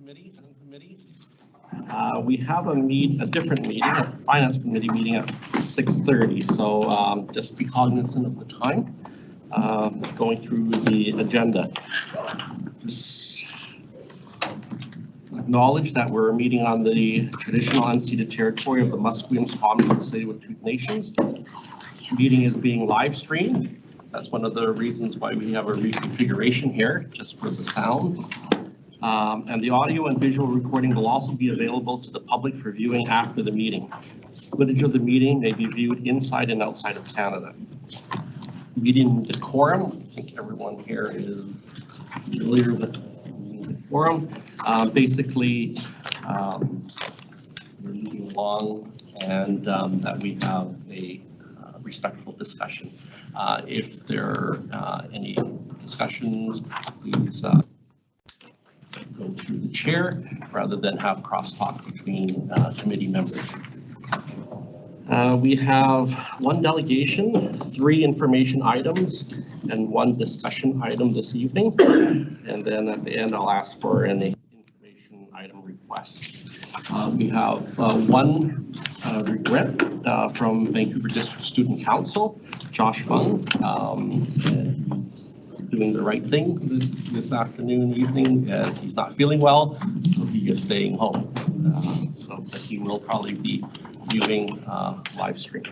committee. We have a different meeting, a finance committee meeting at 6:30. So just be cognizant of the time going through the agenda. Just acknowledge that we're meeting on the traditional unceded territory of the Musqueam, Squamish, and Tsleil-Waututh Nations. The meeting is being live streamed. That's one of the reasons why we have a reconfiguration here, just for the sound. And the audio and visual recording will also be available to the public for viewing after the meeting. Footage of the meeting may be viewed inside and outside of Canada. Meeting the Quorum, I think everyone here is familiar with the Quorum. Basically, we're moving along and that we have a respectful discussion. If there are any discussions, please go through the chair rather than have crosstalk between committee members. We have one delegation, 3 information items, and 1 discussion item this evening. And then at the end, I'll ask for any information item requests. We have one regret from Vancouver District Student Council, Josh Fund, doing the right thing this afternoon, evening, as he's not feeling well, so he is staying home. So but he will probably be viewing live stream.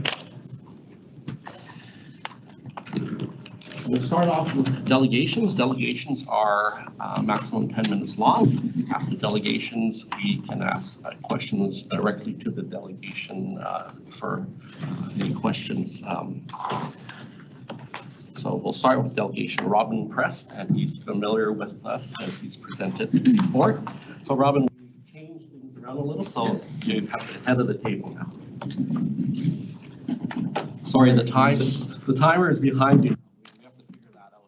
We'll start off with delegations. Delegations are maximum 10 minutes long. After delegations, we can ask questions directly to the delegation for any questions. So we'll start with delegation Robin Prest, and he's familiar with us as he's presented before. So Robin, we changed things around a little, so yes. You have the head of the table now. Sorry, the timer is behind you. We have to figure that out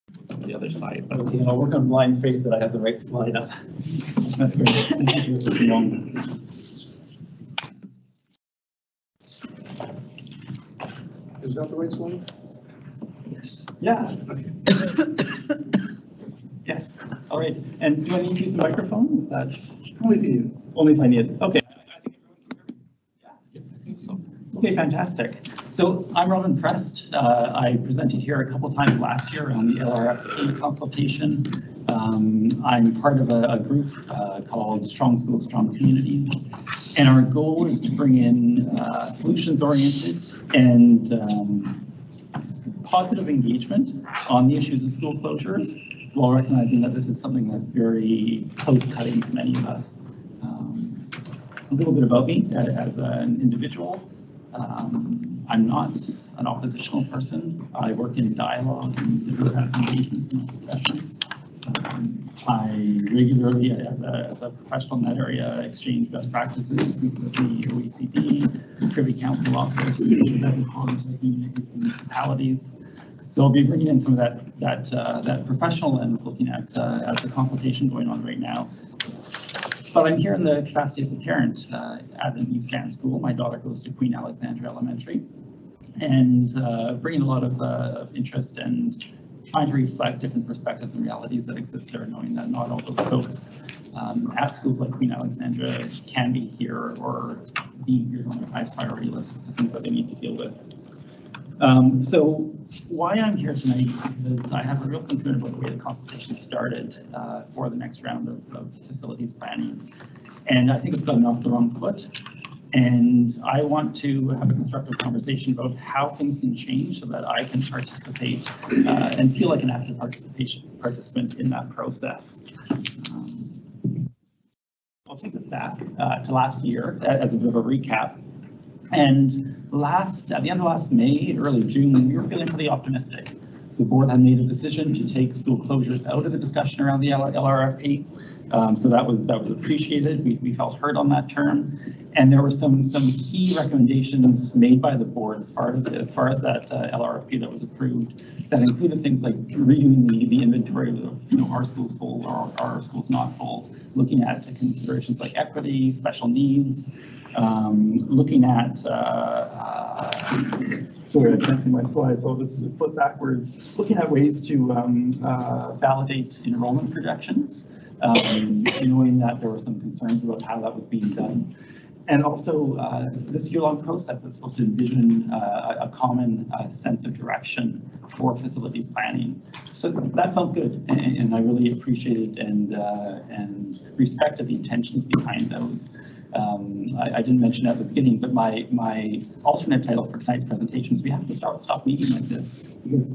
because it's on the other side. But okay, I'll work on blind faith that I have the right slide up. That's great. Thank you for too long. Is that the right slide? Yes. Yeah. Okay. Yes. All right. And do I need to use the microphone? Is that only for you? Only if I need it. Okay. yeah, I think so. Okay, fantastic. So I'm Robin Prest. I presented here a couple times last year on the LRFP consultation. I'm part of a group called Strong Schools, Strong Communities. And our goal is to bring in solutions-oriented and positive engagement on the issues of school closures, while recognizing that this is something that's very close-cutting to many of us. A little bit about me as an individual. I'm not an oppositional person. I work in dialogue and democratic engagement in my profession. I regularly, as a professional in that area, exchange best practices with the OECD, Privy Council Office, colleges, communities, and municipalities. So I'll be bringing in some of that professional lens, looking at the consultation going on right now. But I'm here in the capacity as a parent at an East Can school. My daughter goes to Queen Alexandra Elementary, and bringing a lot of interest and trying to reflect different perspectives and realities that exist there, knowing that not all those folks at schools like Queen Alexandra can be here or being here on their high priority list of the things that they need to deal with. So why I'm here tonight is I have a real concern about the way the consultation started for the next round of facilities planning. And I think it's gotten off the wrong foot. And I want to have a constructive conversation about how things can change so that I can participate and feel like an active participant in that process. I'll take this back to last year as a bit of a recap. And at the end of last May, early June, we were feeling pretty optimistic. The board had made a decision to take school closures out of the discussion around the LRFP. So that was appreciated. We felt heard on that term. And there were some key recommendations made by the board as far as that LRFP that was approved, that included things like redoing the inventory of our schools full or our schools not full, looking at considerations like equity, special needs, looking at sorry, I'm advancing my slides, so this is flip backwards, looking at ways to validate enrollment projections. knowing that there were some concerns about how that was being done. And also, this year-long process is supposed to envision a common sense of direction for facilities planning. So that felt good, and I really appreciated and respected the intentions behind those. I didn't mention at the beginning, but my alternate title for tonight's presentation is "We have to stop meeting like this," because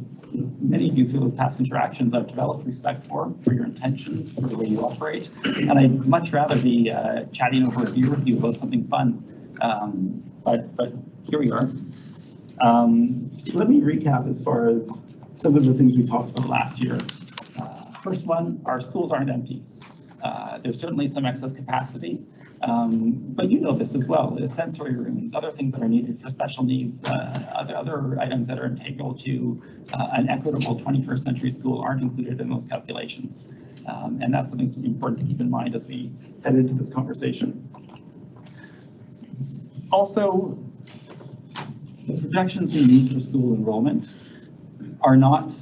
many of you through those past interactions I've developed respect for your intentions, for the way you operate, and I'd much rather be chatting over a beer with you about something fun. But here we are. Let me recap as far as some of the things we talked about last year. First one, our schools aren't empty. There's certainly some excess capacity, but you know this as well. There's sensory rooms, other things that are needed for special needs, other items that are integral to an equitable 21st century school aren't included in those calculations. And that's something important to keep in mind as we head into this conversation. Also, the projections we need for school enrollment are not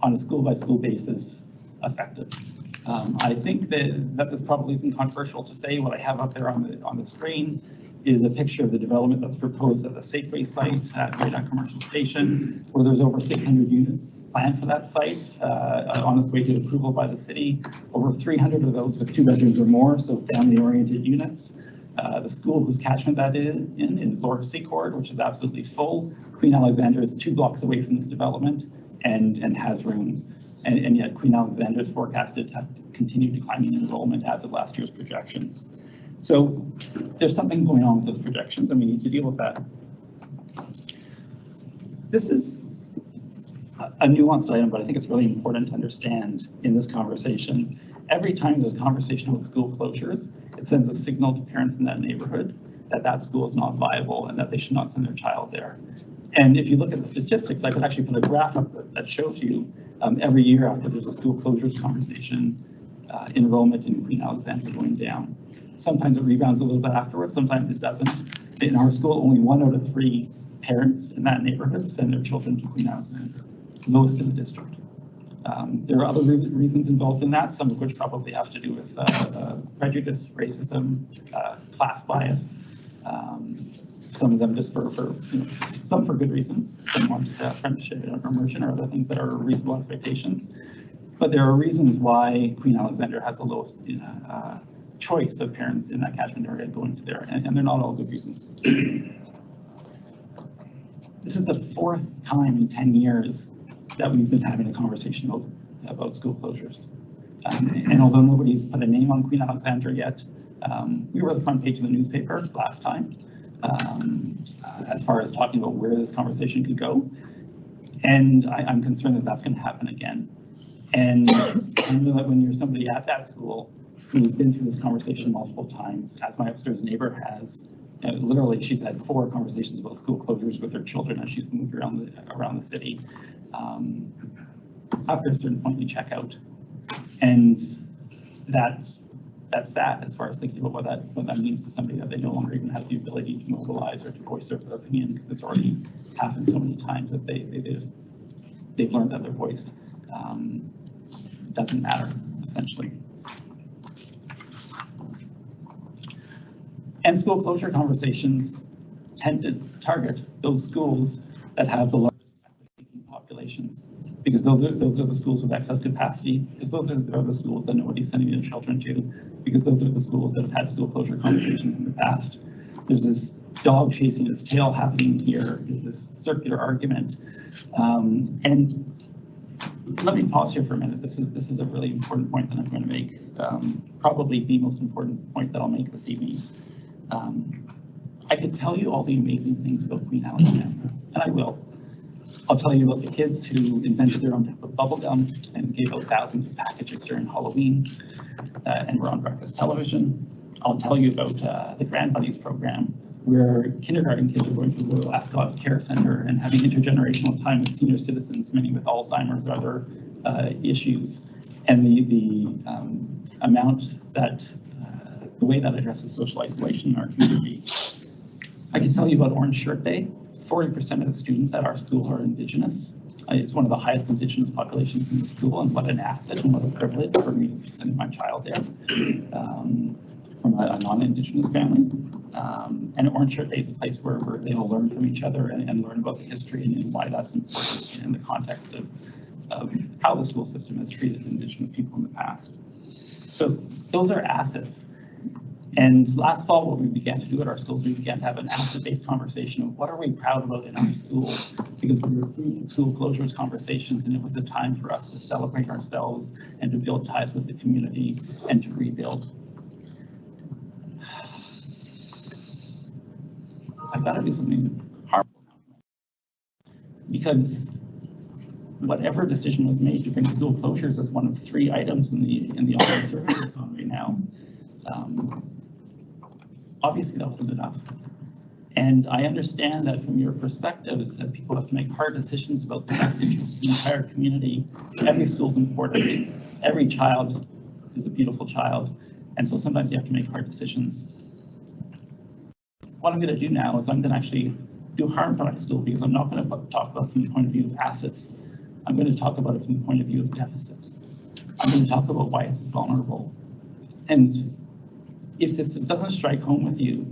on a school-by-school basis effective. I think that this probably isn't controversial to say. What I have up there on the screen is a picture of the development that's proposed at the Safeway site at Great Neck Commercial Station, where there's over 600 units planned for that site on its way to approval by the city. Over 300 of those with 2 bedrooms or more, so family-oriented units. The school whose catchment that is in is Laura Secord, which is absolutely full. Queen Alexandra is 2 blocks away from this development and has room. And yet Queen Alexandra is forecasted to have to continue declining enrollment as of last year's projections. So there's something going on with those projections, and we need to deal with that. This is a nuanced item, but I think it's really important to understand in this conversation. Every time there's a conversation with school closures, it sends a signal to parents in that neighborhood that that school is not viable and that they should not send their child there. And if you look at the statistics, I could actually put a graph up that shows you every year after there's a school closures conversation, enrollment in Queen Alexandra going down. Sometimes it rebounds a little bit afterwards, sometimes it doesn't. In our school, only 1 out of 3 parents in that neighborhood send their children to Queen Alexandra, lowest in the district. There are other reasons involved in that, some of which probably have to do with prejudice, racism, class bias. Some of them just for some for good reasons. Some want friendship or immersion or other things that are reasonable expectations. But there are reasons why Queen Alexandra has the lowest choice of parents in that catchment area going to there, and they're not all good reasons. This is the 4th time in 10 years that we've been having a conversation about school closures. And although nobody's put a name on Queen Alexandra yet, we were the front page of the newspaper last time. As far as talking about where this conversation could go. And I'm concerned that that's going to happen again. And I know that when you're somebody at that school who's been through this conversation multiple times, as my upstairs neighbor has, literally she's had 4 conversations about school closures with her children as she's moved around the city. After a certain point, you check out. And that's sad as far as thinking about what that means to somebody that they no longer even have the ability to mobilize or to voice their opinion, because it's already happened so many times that they've learned that their voice doesn't matter, essentially. And school closure conversations tend to target those schools that have the largest populations, because those are the schools with excess capacity, because those are the schools that nobody's sending their children to, because those are the schools that have had school closure conversations in the past. There's this dog chasing its tail happening here, this circular argument. And let me pause here for a minute. This is a really important point that I'm going to make, probably the most important point that I'll make this evening. I could tell you all the amazing things about Queen Alexandra, and I will. I'll tell you about the kids who invented their own type of bubble gum and gave out thousands of packages during Halloween and were on breakfast television. I'll tell you about the Grand Buddies program, where kindergarten kids are going to the Royal Ascot Care Centre and having intergenerational time with senior citizens, many with Alzheimer's or other issues. And the amount that, the way that addresses social isolation in our community. I can tell you about Orange Shirt Day. 40% of the students at our school are Indigenous. It's one of the highest Indigenous populations in the school, and what an asset and what a privilege for me to send my child there from a non-Indigenous family. And Orange Shirt Day is a place where they all learn from each other and learn about the history and why that's important in the context of how the school system has treated Indigenous people in the past. So those are assets. And last fall, what we began to do at our schools, we began to have an asset-based conversation of what are we proud about in our school, because we were through school closures conversations, and it was a time for us to celebrate ourselves and to build ties with the community and to rebuild. I've got to do something harmful now, because whatever decision was made to bring school closures as one of 3 items in the online survey that's on right now, obviously that wasn't enough. And I understand that from your perspective, it says people have to make hard decisions about the best interest of the entire community. Every school's important. Every child is a beautiful child. And so sometimes you have to make hard decisions. What I'm going to do now is I'm going to actually do harm to my school, because I'm not going to talk about it from the point of view of assets. I'm going to talk about it from the point of view of deficits. I'm going to talk about why it's vulnerable. And if this doesn't strike home with you,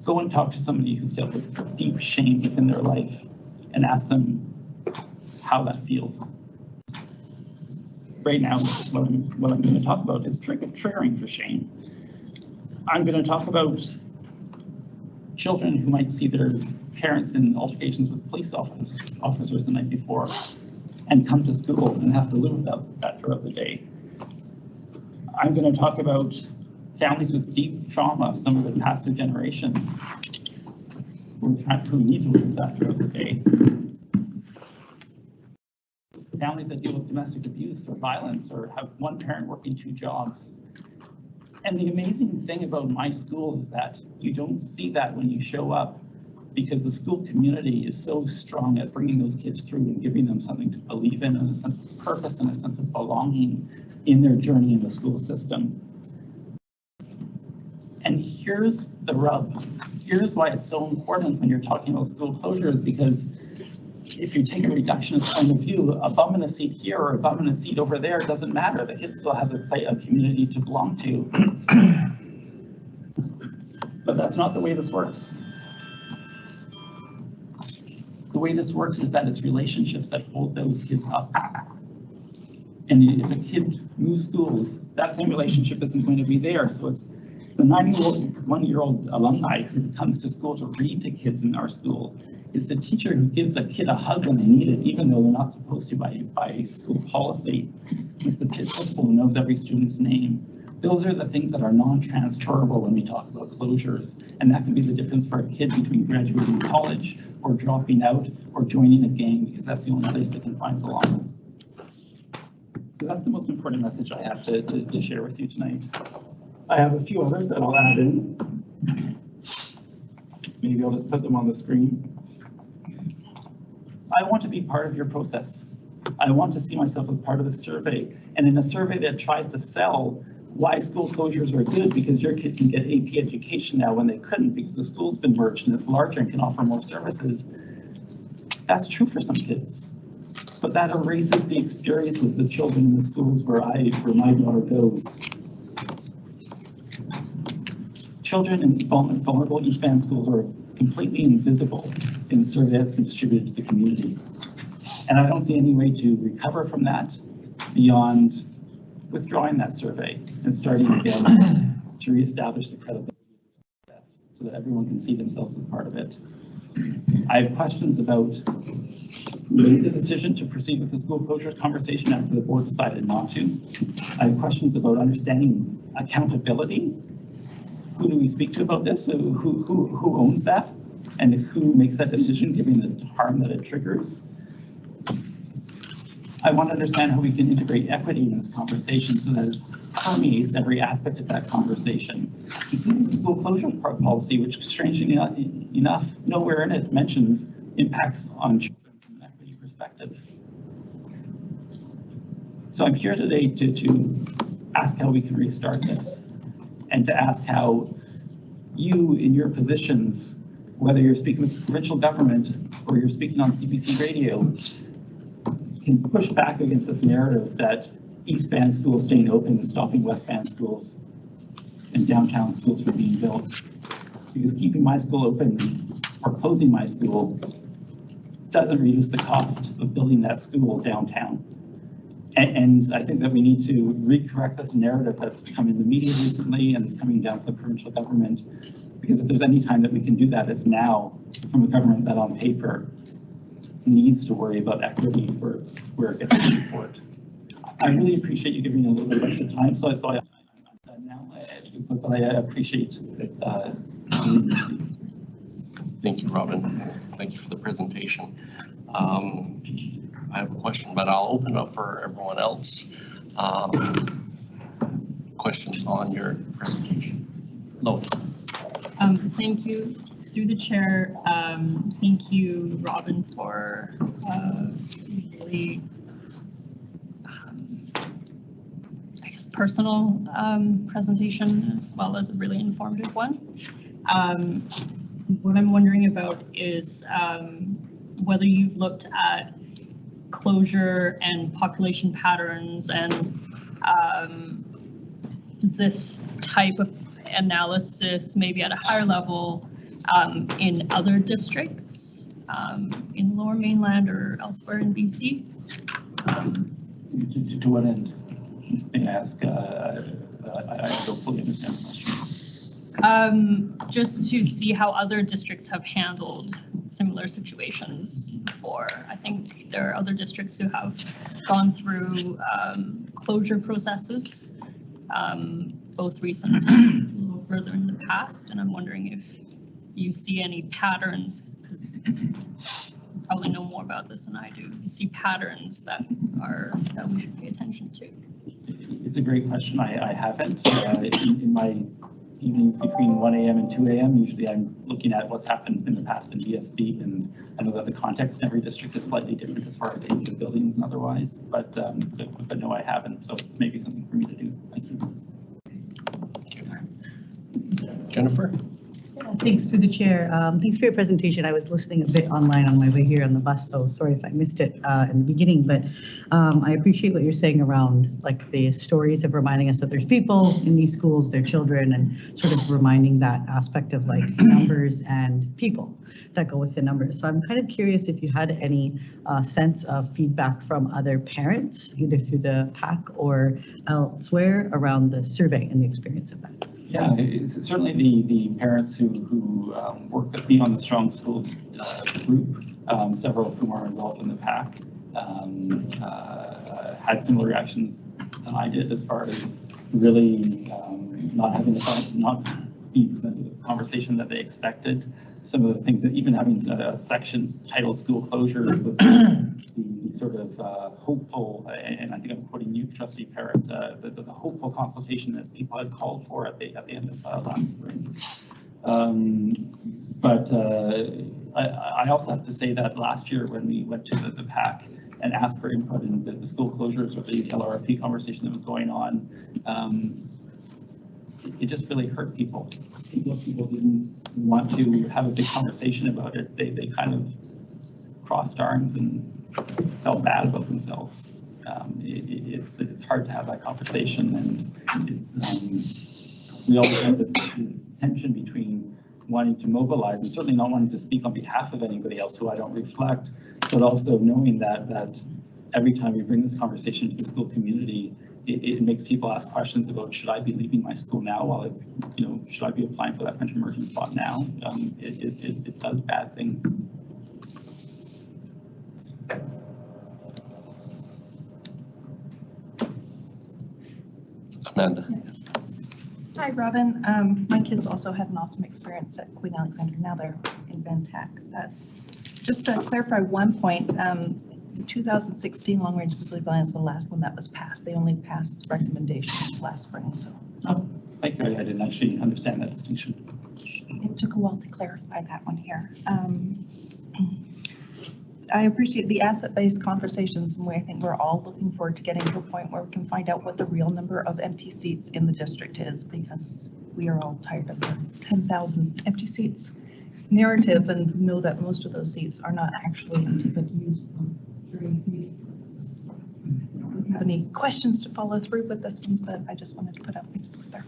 go and talk to somebody who's dealt with deep shame within their life and ask them how that feels. Right now, what I'm going to talk about is triggering for shame. I'm going to talk about children who might see their parents in altercations with police officers the night before and come to school and have to live with that throughout the day. I'm going to talk about families with deep trauma, some of the past generations, who need to live with that throughout the day. Families that deal with domestic abuse or violence or have one parent working 2 jobs. And the amazing thing about my school is that you don't see that when you show up, because the school community is so strong at bringing those kids through and giving them something to believe in and a sense of purpose and a sense of belonging in their journey in the school system. And here's the rub. Here's why it's so important when you're talking about school closures, because if you take a reductionist point of view, a bum in a seat here or a bum in a seat over there doesn't matter. The kid still has a community to belong to. But that's not the way this works. The way this works is that it's relationships that hold those kids up. And if a kid moves schools, that same relationship isn't going to be there. So it's the 91-year-old alumni who comes to school to read to kids in our school. It's the teacher who gives a kid a hug when they need it, even though they're not supposed to by school policy. It's the principal who knows every student's name. Those are the things that are non-transferable when we talk about closures. And that can be the difference for a kid between graduating college or dropping out or joining a gang, because that's the only place they can find belonging. So that's the most important message I have to share with you tonight. I have a few others that I'll add in. Maybe I'll just put them on the screen. I want to be part of your process. I want to see myself as part of the survey. And in a survey that tries to sell why school closures are good, because your kid can get AP education now when they couldn't because the school's been merged and it's larger and can offer more services. That's true for some kids. But that erases the experience of the children in the schools where my daughter goes. Children in vulnerable East Van schools are completely invisible in the survey that's been distributed to the community. And I don't see any way to recover from that beyond withdrawing that survey and starting again to reestablish the credibility of this process so that everyone can see themselves as part of it. I have questions about who made the decision to proceed with the school closures conversation after the board decided not to. I have questions about understanding accountability. Who do we speak to about this? Who owns that? And who makes that decision given the harm that it triggers? I want to understand how we can integrate equity in this conversation so that it permeates every aspect of that conversation, including the school closure policy, which strangely enough, nowhere in it mentions impacts on children from an equity perspective. So I'm here today to ask how we can restart this, and to ask how you, in your positions, whether you're speaking with the provincial government or you're speaking on CBC radio, can push back against this narrative that East Van schools staying open is stopping West Van schools and downtown schools from being built. Because keeping my school open or closing my school doesn't reduce the cost of building that school downtown. And I think that we need to recorrect this narrative that's become in the media recently and is coming down to the provincial government. Because if there's any time that we can do that, it's now, from a government that on paper needs to worry about equity where it gets support. I really appreciate you giving me a little bit of extra time, so I'm done now, but I appreciate Thank you, Robin. Thank you for the presentation. I have a question, but I'll open up for everyone else. Questions on your presentation? Lois. Thank you. Through the chair, thank you, Robin, for really, I guess, personal presentation as well as a really informative one. What I'm wondering about is whether you've looked at closure and population patterns and this type of analysis maybe at a higher level in other districts in the Lower Mainland or elsewhere in BC. To what end? May I ask? I don't fully understand the question. Just to see how other districts have handled similar situations before. I think there are other districts who have gone through closure processes, both recent and a little further in the past, and I'm wondering if you see any patterns, because you probably know more about this than I do. You see patterns that we should pay attention to. It's a great question. I haven't. In my evenings between 1 a.m. and 2 a.m. usually I'm looking at what's happened in the past in BSB, and I know that the context in every district is slightly different as far as age of buildings and otherwise, but no, I haven't, so it's maybe something for me to do. Thank you. Jennifer? Thanks to the chair. Thanks for your presentation. I was listening a bit online on my way here on the bus, so sorry if I missed it in the beginning, but I appreciate what you're saying around like the stories of reminding us that there's people in these schools, their children, and sort of reminding that aspect of like numbers and people that go with the numbers. So I'm kind of curious if you had any sense of feedback from other parents, either through the PAC or elsewhere, around the survey and the experience of that. Yeah, it's certainly the parents who work with me on the Strong Schools group, several of whom are involved in the PAC, had similar reactions than I did as far as really not being presented with the conversation that they expected. Some of the things that even having sections titled school closures was the sort of hopeful, and I think I'm quoting you, Trustee Parrott, the hopeful consultation that people had called for at the end of last spring. But I also have to say that last year when we went to the PAC and asked for input in the school closures or the LRFP conversation that was going on, it just really hurt people. People didn't want to have a big conversation about it. They kind of crossed arms and felt bad about themselves. It's hard to have that conversation, and it's we always have this tension between wanting to mobilize and certainly not wanting to speak on behalf of anybody else who I don't reflect, but also knowing that every time we bring this conversation to the school community, it makes people ask questions about, should I be leaving my school now? While should I be applying for that pension immersion spot now? It does bad things. Amanda. Hi, Robin. My kids also had an awesome experience at Queen Alexandra. Now they're in Vantac. Just to clarify one point, the 2016 long range facility plan is the last one that was passed. They only passed recommendations last spring. So. Oh, thank you. I didn't actually understand that distinction. It took a while to clarify that one here. I appreciate the asset-based conversations, and I think we're all looking forward to getting to a point where we can find out what the real number of empty seats in the district is, because we are all tired of the 10,000 empty seats narrative and know that most of those seats are not actually empty but used for very meetings. have any questions to follow through with this one, but I just wanted to put out my support there.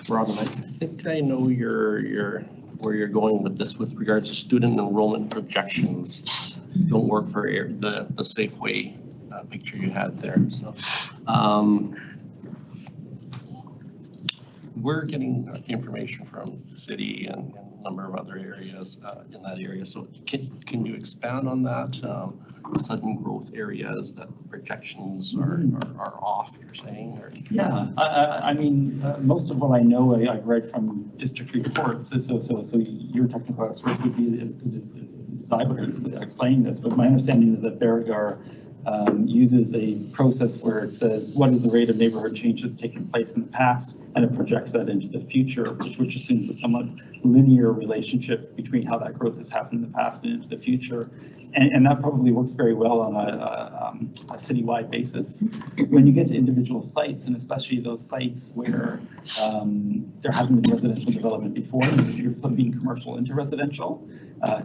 Robin, I think I know where you're going with this with regards to student enrollment projections. Don't work for the Safeway picture you had there. So we're getting information from the city and a number of other areas in that area. So can you expand on that? Sudden growth areas that projections are off, you're saying? Or? Yeah, I mean, most of what I know I've read from district reports. So your technical experts would be as good as I would explain this, but my understanding is that Beauregard uses a process where it says, what is the rate of neighborhood changes taking place in the past? And it projects that into the future, which assumes a somewhat linear relationship between how that growth has happened in the past and into the future. And that probably works very well on a citywide basis. When you get to individual sites, and especially those sites where there hasn't been residential development before, you're flipping commercial into residential,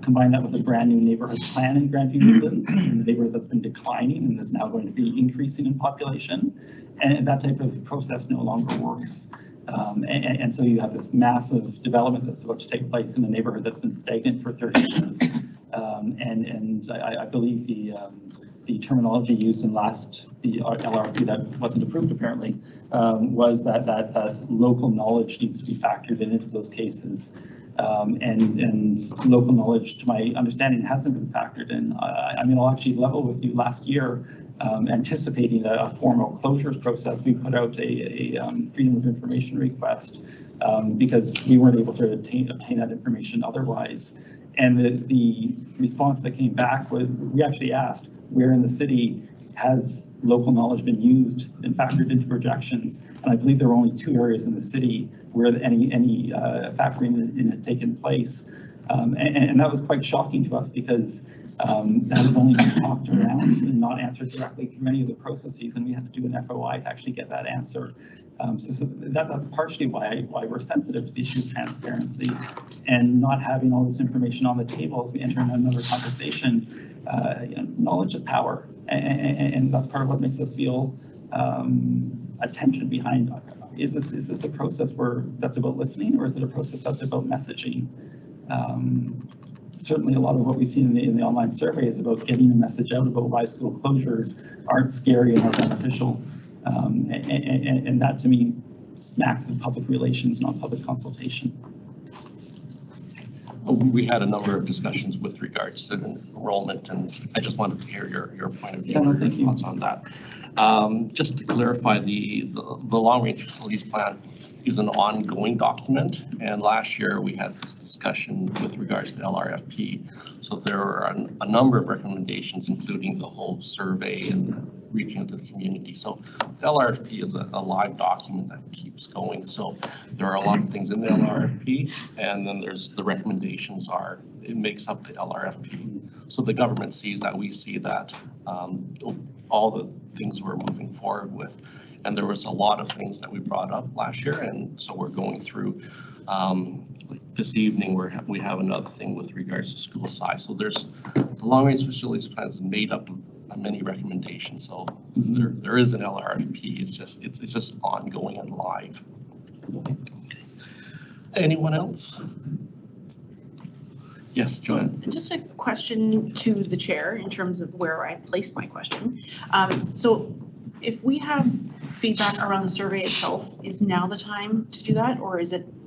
combine that with a brand new neighborhood plan in Grandview Midlands, in the neighborhood that's been declining and is now going to be increasing in population. And that type of process no longer works. And so you have this massive development that's about to take place in a neighborhood that's been stagnant for 30 years. And I believe the terminology used in the LRFP that wasn't approved apparently was that local knowledge needs to be factored into those cases. And local knowledge, to my understanding, hasn't been factored in. I mean, I'll actually level with you. Last year, anticipating a formal closures process, we put out a Freedom of Information request because we weren't able to obtain that information otherwise. And the response that came back was, we actually asked, where in the city has local knowledge been used and factored into projections? And I believe there were only 2 areas in the city where any factoring in had taken place. And that was quite shocking to us because that had only been talked around and not answered directly through many of the processes, and we had to do an FOI to actually get that answer. So that's partially why we're sensitive to the issue of transparency and not having all this information on the table as we enter into another conversation. Knowledge is power, and that's part of what makes us feel a tension behind. Is this a process that's about listening, or is it a process that's about messaging? Certainly a lot of what we've seen in the online survey is about getting a message out about why school closures aren't scary and are beneficial. And that to me smacks of public relations, not public consultation. We had a number of discussions with regards to enrollment, and I just wanted to hear your point of view or your thoughts on that. Just to clarify, the long-range facilities plan is an ongoing document, and last year we had this discussion with regards to the LRFP. So there are a number of recommendations, including the whole survey and reaching out to the community. So the LRFP is a live document that keeps going. So there are a lot of things in the LRFP, and then there's the recommendations it makes up the LRFP. So the government sees that, we see that, all the things we're moving forward with. And there was a lot of things that we brought up last year, and so we're going through. This evening we have another thing with regards to school size. So there's the long-range facilities plan is made up of many recommendations. So there is an LRFP. It's just ongoing and live. Anyone else? Yes, Joanne. Just a question to the chair in terms of where I placed my question. So if we have feedback around the survey itself, is now the time to do that, or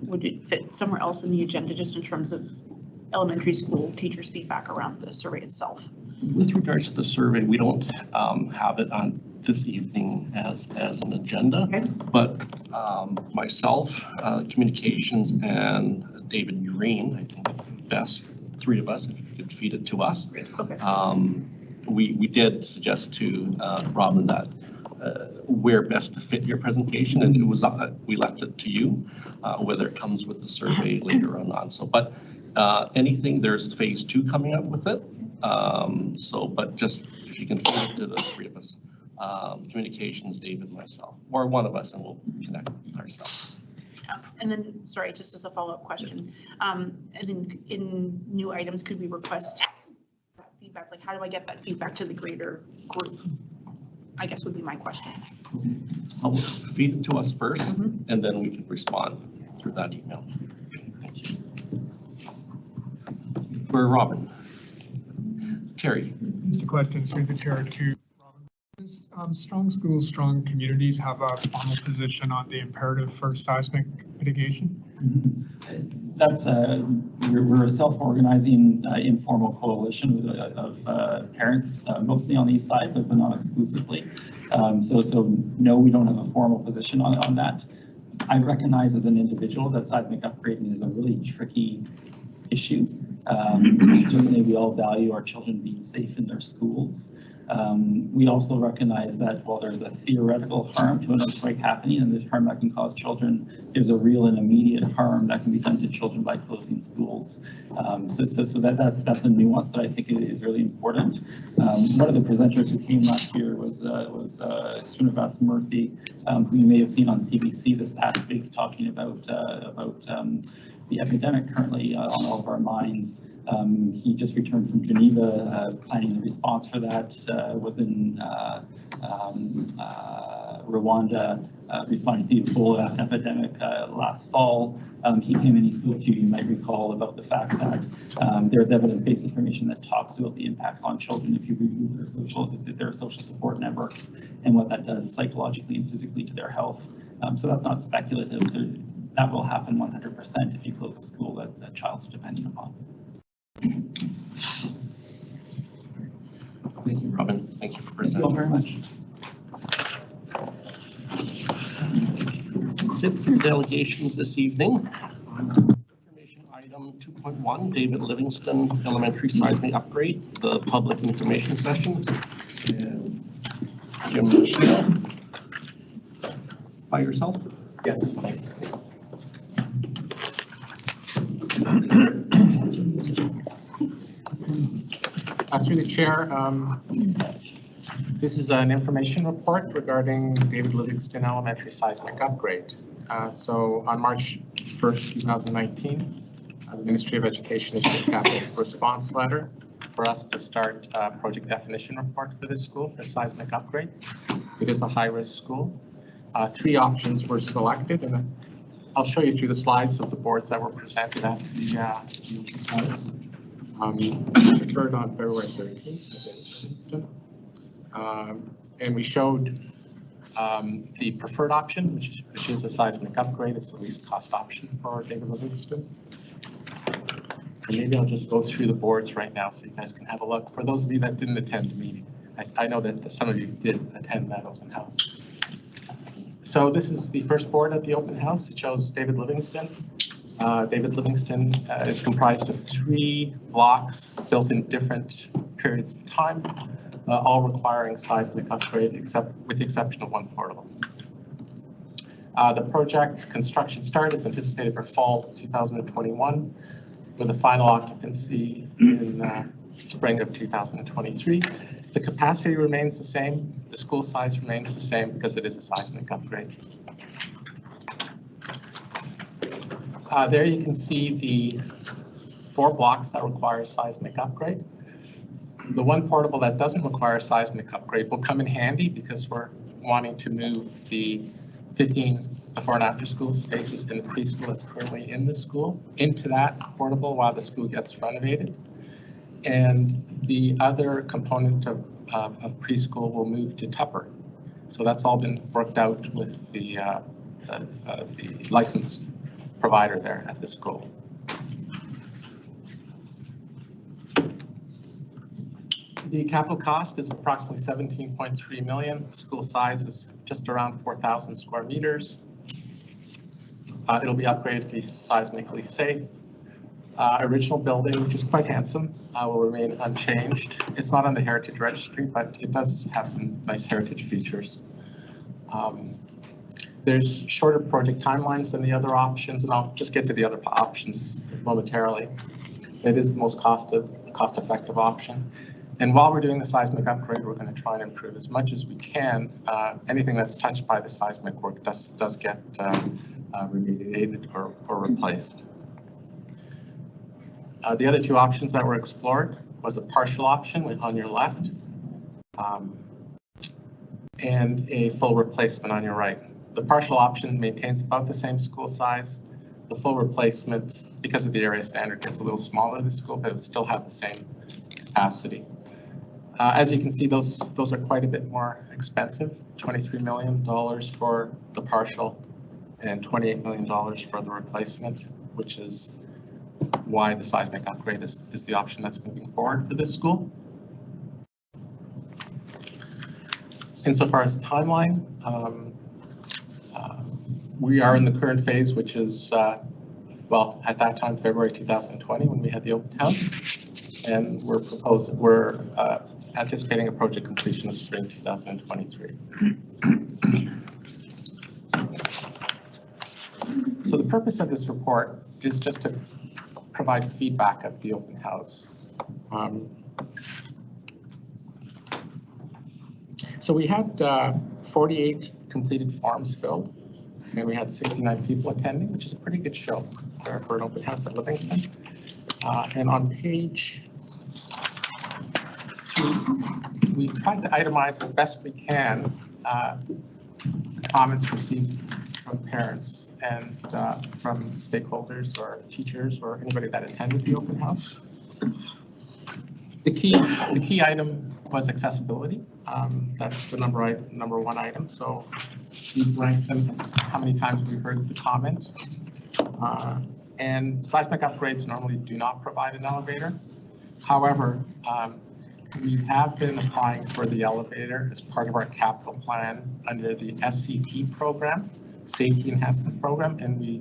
would it fit somewhere else in the agenda just in terms of elementary school teachers' feedback around the survey itself? With regards to the survey, we don't have it on this evening as an agenda, okay. But myself, communications, and David Urine, I think best 3 of us, if you could feed it to us. Okay. We did suggest to Robin that where best to fit your presentation, and it was we left it to you whether it comes with the survey later on. So, but anything, there's phase 2 coming up with it. So, but just if you can feed it to the 3 of us, communications, David, myself, or one of us, and we'll connect ourselves. And then, sorry, just as a follow-up question, and then in new items, could we request feedback feedback? Like, how do I get that feedback to the greater group? I guess would be my question. Feed it to us first, Mhm. and then we can respond through that email. Thank you. For Robin. Terry. Just a question through the chair to Robin. Strong schools, strong communities have a formal position on the imperative for seismic mitigation. That's we're a self-organizing informal coalition of parents, mostly on the east side, but not exclusively. So no, we don't have a formal position on that. I recognize as an individual that seismic upgrading is a really tricky issue. Certainly we all value our children being safe in their schools. We also recognize that while there's a theoretical harm to an earthquake happening and the harm that can cause children, there's a real and immediate harm that can be done to children by closing schools. So that's a nuance that I think is really important. One of the presenters who came last year was Srinivas Murthy, who you may have seen on CBC this past week talking about the epidemic currently on all of our minds. He just returned from Geneva, planning the response for that, was in Rwanda, responding to the Ebola epidemic last fall. He came and he spoke to you might recall, about the fact that there's evidence-based information that talks about the impacts on children if you remove their social support networks and what that does psychologically and physically to their health. So that's not speculative. That will happen 100% if you close a school that a child's depending upon. Thank you, Robin. Thank you for Thank you all presenting. very much. That's it for delegations this evening. Information item 2.1, David Livingstone Elementary Seismic Upgrade, the public information session. And Jim Machino. By yourself? Yes, thanks. Through the chair, this is an information report regarding David Livingstone Elementary seismic upgrade. So on March 1st, 2019, the Ministry of Education issued a capital response letter for us to start a project definition report for this school for seismic upgrade. It is a high-risk school. 3 options were selected, and I'll show you through the slides of the boards that were presented at the occurred on February 13th. And we showed the preferred option, which is a seismic upgrade. It's the least cost option for David Livingstone. And maybe I'll just go through the boards right now so you guys can have a look. For those of you that didn't attend the meeting, I know that some of you did attend that open house. So this is the first board at the open house. It shows David Livingstone. David Livingstone is comprised of 3 blocks built in different periods of time, all requiring seismic upgrade with the exception of 1 portable. The project construction start is anticipated for fall 2021 with a final occupancy in spring of 2023. The capacity remains the same. The school size remains the same because it is a seismic upgrade. There you can see the 4 blocks that require seismic upgrade. The 1 portable that doesn't require seismic upgrade will come in handy because we're wanting to move the 15 before and after school spaces in the preschool that's currently in the school into that portable while the school gets renovated. And the other component of preschool will move to Tupper. So that's all been worked out with the licensed provider there at the school. The capital cost is approximately 17.3 million. The school size is just around 4,000 square meters. It'll be upgraded to be seismically safe. Original building, which is quite handsome, will remain unchanged. It's not on the Heritage Registry, but it does have some nice heritage features. There's shorter project timelines than the other options, and I'll just get to the other options momentarily. It is the most cost-effective option. And while we're doing the seismic upgrade, we're going to try and improve as much as we can. Anything that's touched by the seismic work does get remediated or replaced. The other 2 options that were explored was a partial option on your left, and a full replacement on your right. The partial option maintains about the same school size. The full replacement, because of the area standard, gets a little smaller than the school, but it would still have the same capacity. As you can see, those are quite a bit more expensive, $23 million for the partial and $28 million for the replacement, which is why the seismic upgrade is the option that's moving forward for this school. Insofar as timeline, we are in the current phase, which is, well, at that time, February 2020, when we had the open house, and we're anticipating a project completion of spring 2023. So the purpose of this report is just to provide feedback at the open house. So we had 48 completed forms filled, and we had 69 people attending, which is a pretty good show for an open house at Livingstone. And on page 3, we tried to itemize as best we can comments received from parents and from stakeholders or teachers or anybody that attended the open house. The key item was accessibility. That's the number one item. So we've ranked them as how many times we've heard the comment. And seismic upgrades normally do not provide an elevator. However, we have been applying for the elevator as part of our capital plan under the SCP program, Safety Enhancement Program, and we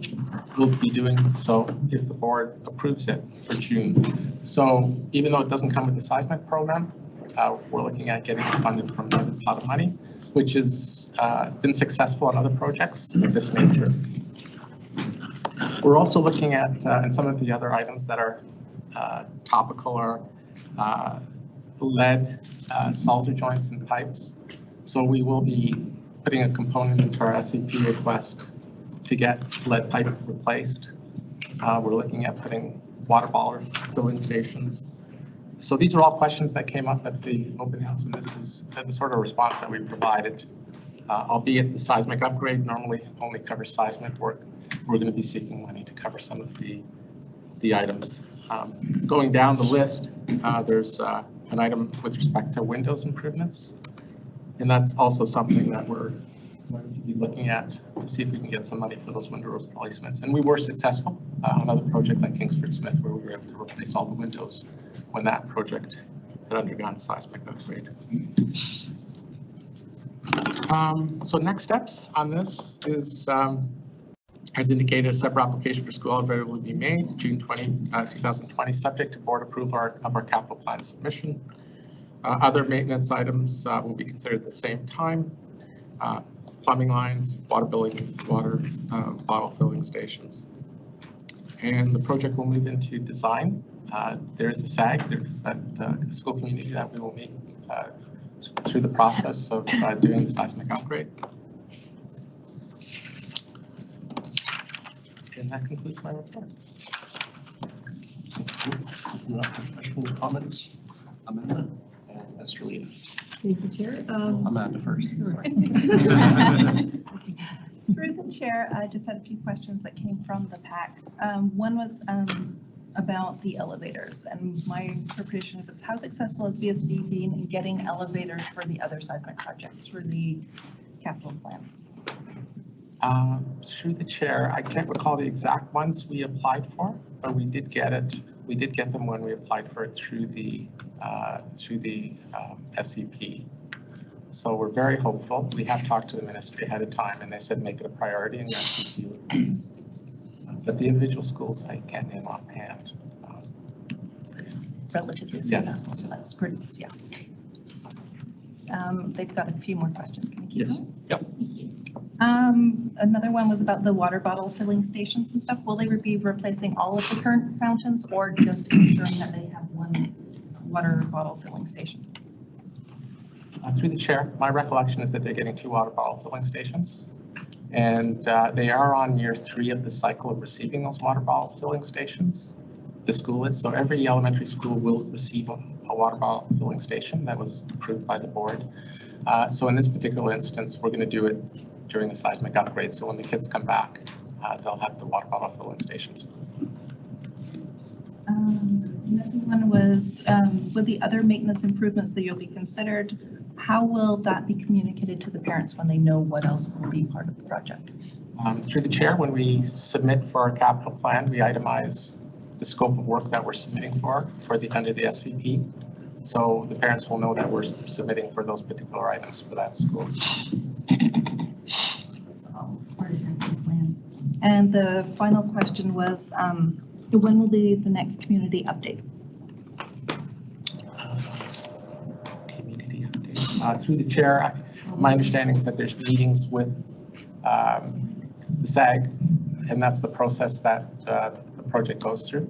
will be doing so if the board approves it for June. So even though it doesn't come with the seismic program, we're looking at getting it funded from another pot of money, which has been successful on other projects of this nature. We're also looking at, and some of the other items that are topical are lead solder joints and pipes. So we will be putting a component into our SCP request to get lead pipe replaced. We're looking at putting water bottle filling stations. So these are all questions that came up at the open house, and this is the sort of response that we provided. Albeit the seismic upgrade normally only covers seismic work, we're going to be seeking money to cover some of the items. Going down the list, there's an item with respect to windows improvements, and that's also something that we're going to be looking at to see if we can get some money for those window replacements. And we were successful on another project like Kingsford Smith, where we were able to replace all the windows when that project had undergone seismic upgrade. So next steps on this is, as indicated, a separate application for school elevator will be made June 2020, subject to board approval of our capital plan submission. Other maintenance items will be considered at the same time. Plumbing lines, water billing, water bottle filling stations. And the project will move into design. There is a SAG, there's that school community that we will meet through the process of doing the seismic upgrade. And that concludes my report. Questions, comments, amendment, and Mr. Lee. Thank you, Chair. Amanda first. Sorry. Through the chair, I just had a few questions that came from the PAC. One was about the elevators, and my interpretation of it is how successful has VSB been in getting elevators for the other seismic projects through the capital plan? Through the chair, I can't recall the exact ones we applied for, but we did get it. We did get them when we applied for it through the SCP. So we're very hopeful. We have talked to the ministry ahead of time, and they said make it a priority in the SCP. But the individual schools I can't name offhand. Relatively yes. successful, so that's good news, yeah. They've got a few more questions. Can we keep going? Yep. Another one was about the water bottle filling stations and stuff. Will they be replacing all of the current fountains or just ensuring that they have one water bottle filling station? Through the chair, my recollection is that they're getting 2 water bottle filling stations. And they are on year 3 of the cycle of receiving those water bottle filling stations. the school is. So every elementary school will receive a water bottle filling station that was approved by the board. So in this particular instance, we're going to do it during the seismic upgrade. So when the kids come back, they'll have the water bottle filling stations. Another one was, with the other maintenance improvements that you'll be considered, how will that be communicated to the parents when they know what else will be part of the project? Through the chair, when we submit for our capital plan, we itemize the scope of work that we're submitting for under the SCP. So the parents will know that we're submitting for those particular items for that school. And the final question was, when will be the next community update? Community update. Through the chair, my understanding is that there's meetings with the SAG, and that's the process that the project goes through.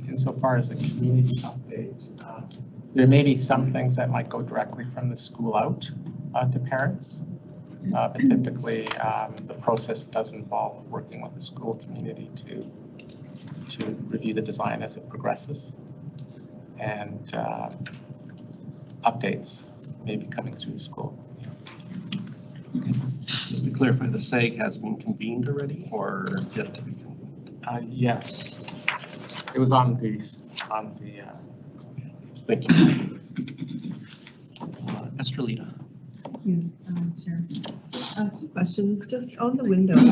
Insofar as a community update, there may be some things that might go directly from the school out to parents, but typically the process does involve working with the school community to review the design as it progresses, and updates may be coming through the school. Just to clarify, the SAG has been convened already, or yet to be convened? Yes, it was on the. Thank you. Estrelita. Thank you, Chair. 2 questions. Just on the windows,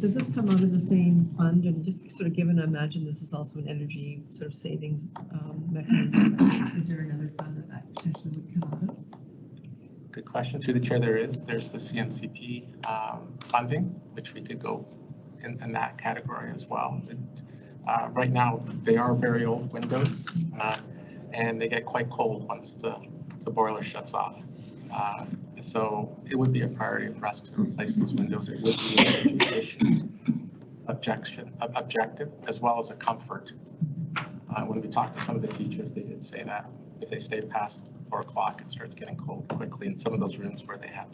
does this come out of the same fund? And just sort of given, I imagine this is also an energy sort of savings mechanism. Is there another fund that potentially would come out of? Good question. Through the chair, there's the CNCP funding, which we could go in that category as well. Right now, they are very old windows, and they get quite cold once the boiler shuts off. So it would be a priority for us to replace those windows. It would be an education objective as well as a comfort. When we talked to some of the teachers, they did say that if they stay past 4 o'clock, it starts getting cold quickly in some of those rooms where they have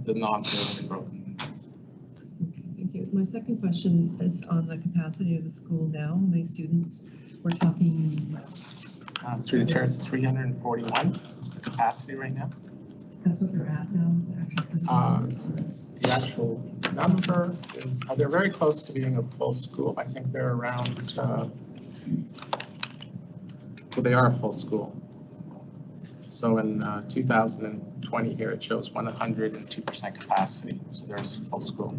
the non-permanently broken. Thank you. My second question is on the capacity of the school now. How many students we're talking? Through the chair, it's 341 is the capacity right now. That's what they're at now, The actual number is, they're very close to being a full school. I think they're around, well, they are a full school. So in 2020 here, it shows 102% capacity. So there's full school.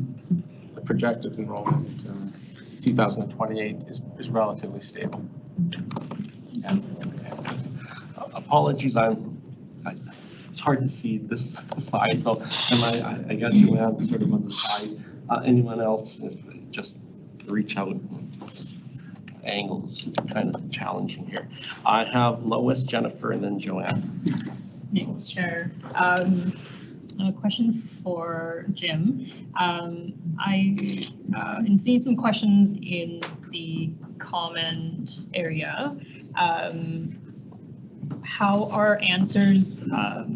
The projected enrollment 2028 is relatively stable. Yeah. Apologies, it's hard to see this side, so I got Joanne sort of on the side. Anyone else, if just reach out. Angles kind of challenging here. I have Lois, Jennifer, and then Joanne. Thanks, Chair. A question for Jim. In seeing some questions in the comment area, how are answers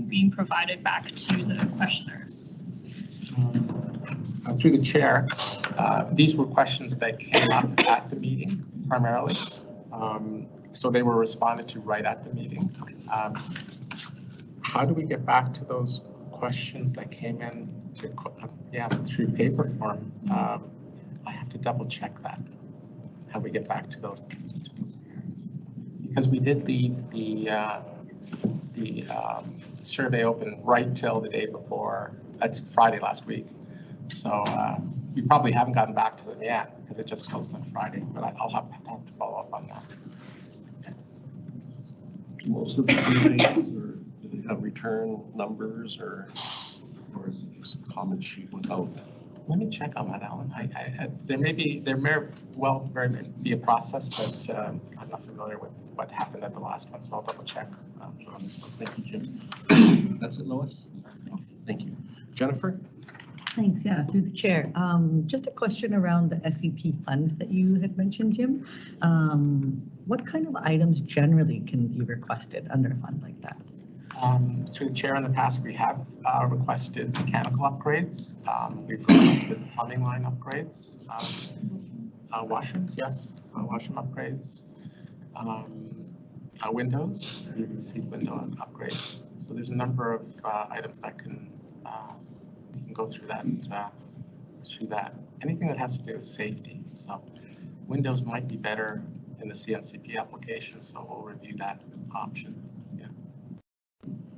being provided back to the questioners? Through the chair, these were questions that came up at the meeting primarily. So they were responded to right at the meeting. How do we get back to those questions that came in through paper form? I have to double check that, how we get back to those parents. Because we did leave the survey open right till the day before, that's Friday last week. So we probably haven't gotten back to them yet because it just closed on Friday, but I'll have to follow up on that. Most of the surveys, or do they have return numbers, or is it just a comment sheet without? Let me check on that, Alan. There may be be a process, but I'm not familiar with what happened at the last one, so I'll double check. Thank you, Jim. That's it, Lois? Thanks. Thank you. Jennifer? Thanks, yeah, through the chair. Just a question around the SCP fund that you had mentioned, Jim. What kind of items generally can be requested under a fund like that? Through the chair in the past, we have requested mechanical upgrades. We've requested plumbing line upgrades. Washrooms, yes, washroom upgrades. Windows, we received window upgrades. So there's a number of items that can, we can go through that, Anything that has to do with safety. So windows might be better in the CNCP application, so we'll review that option. Yeah.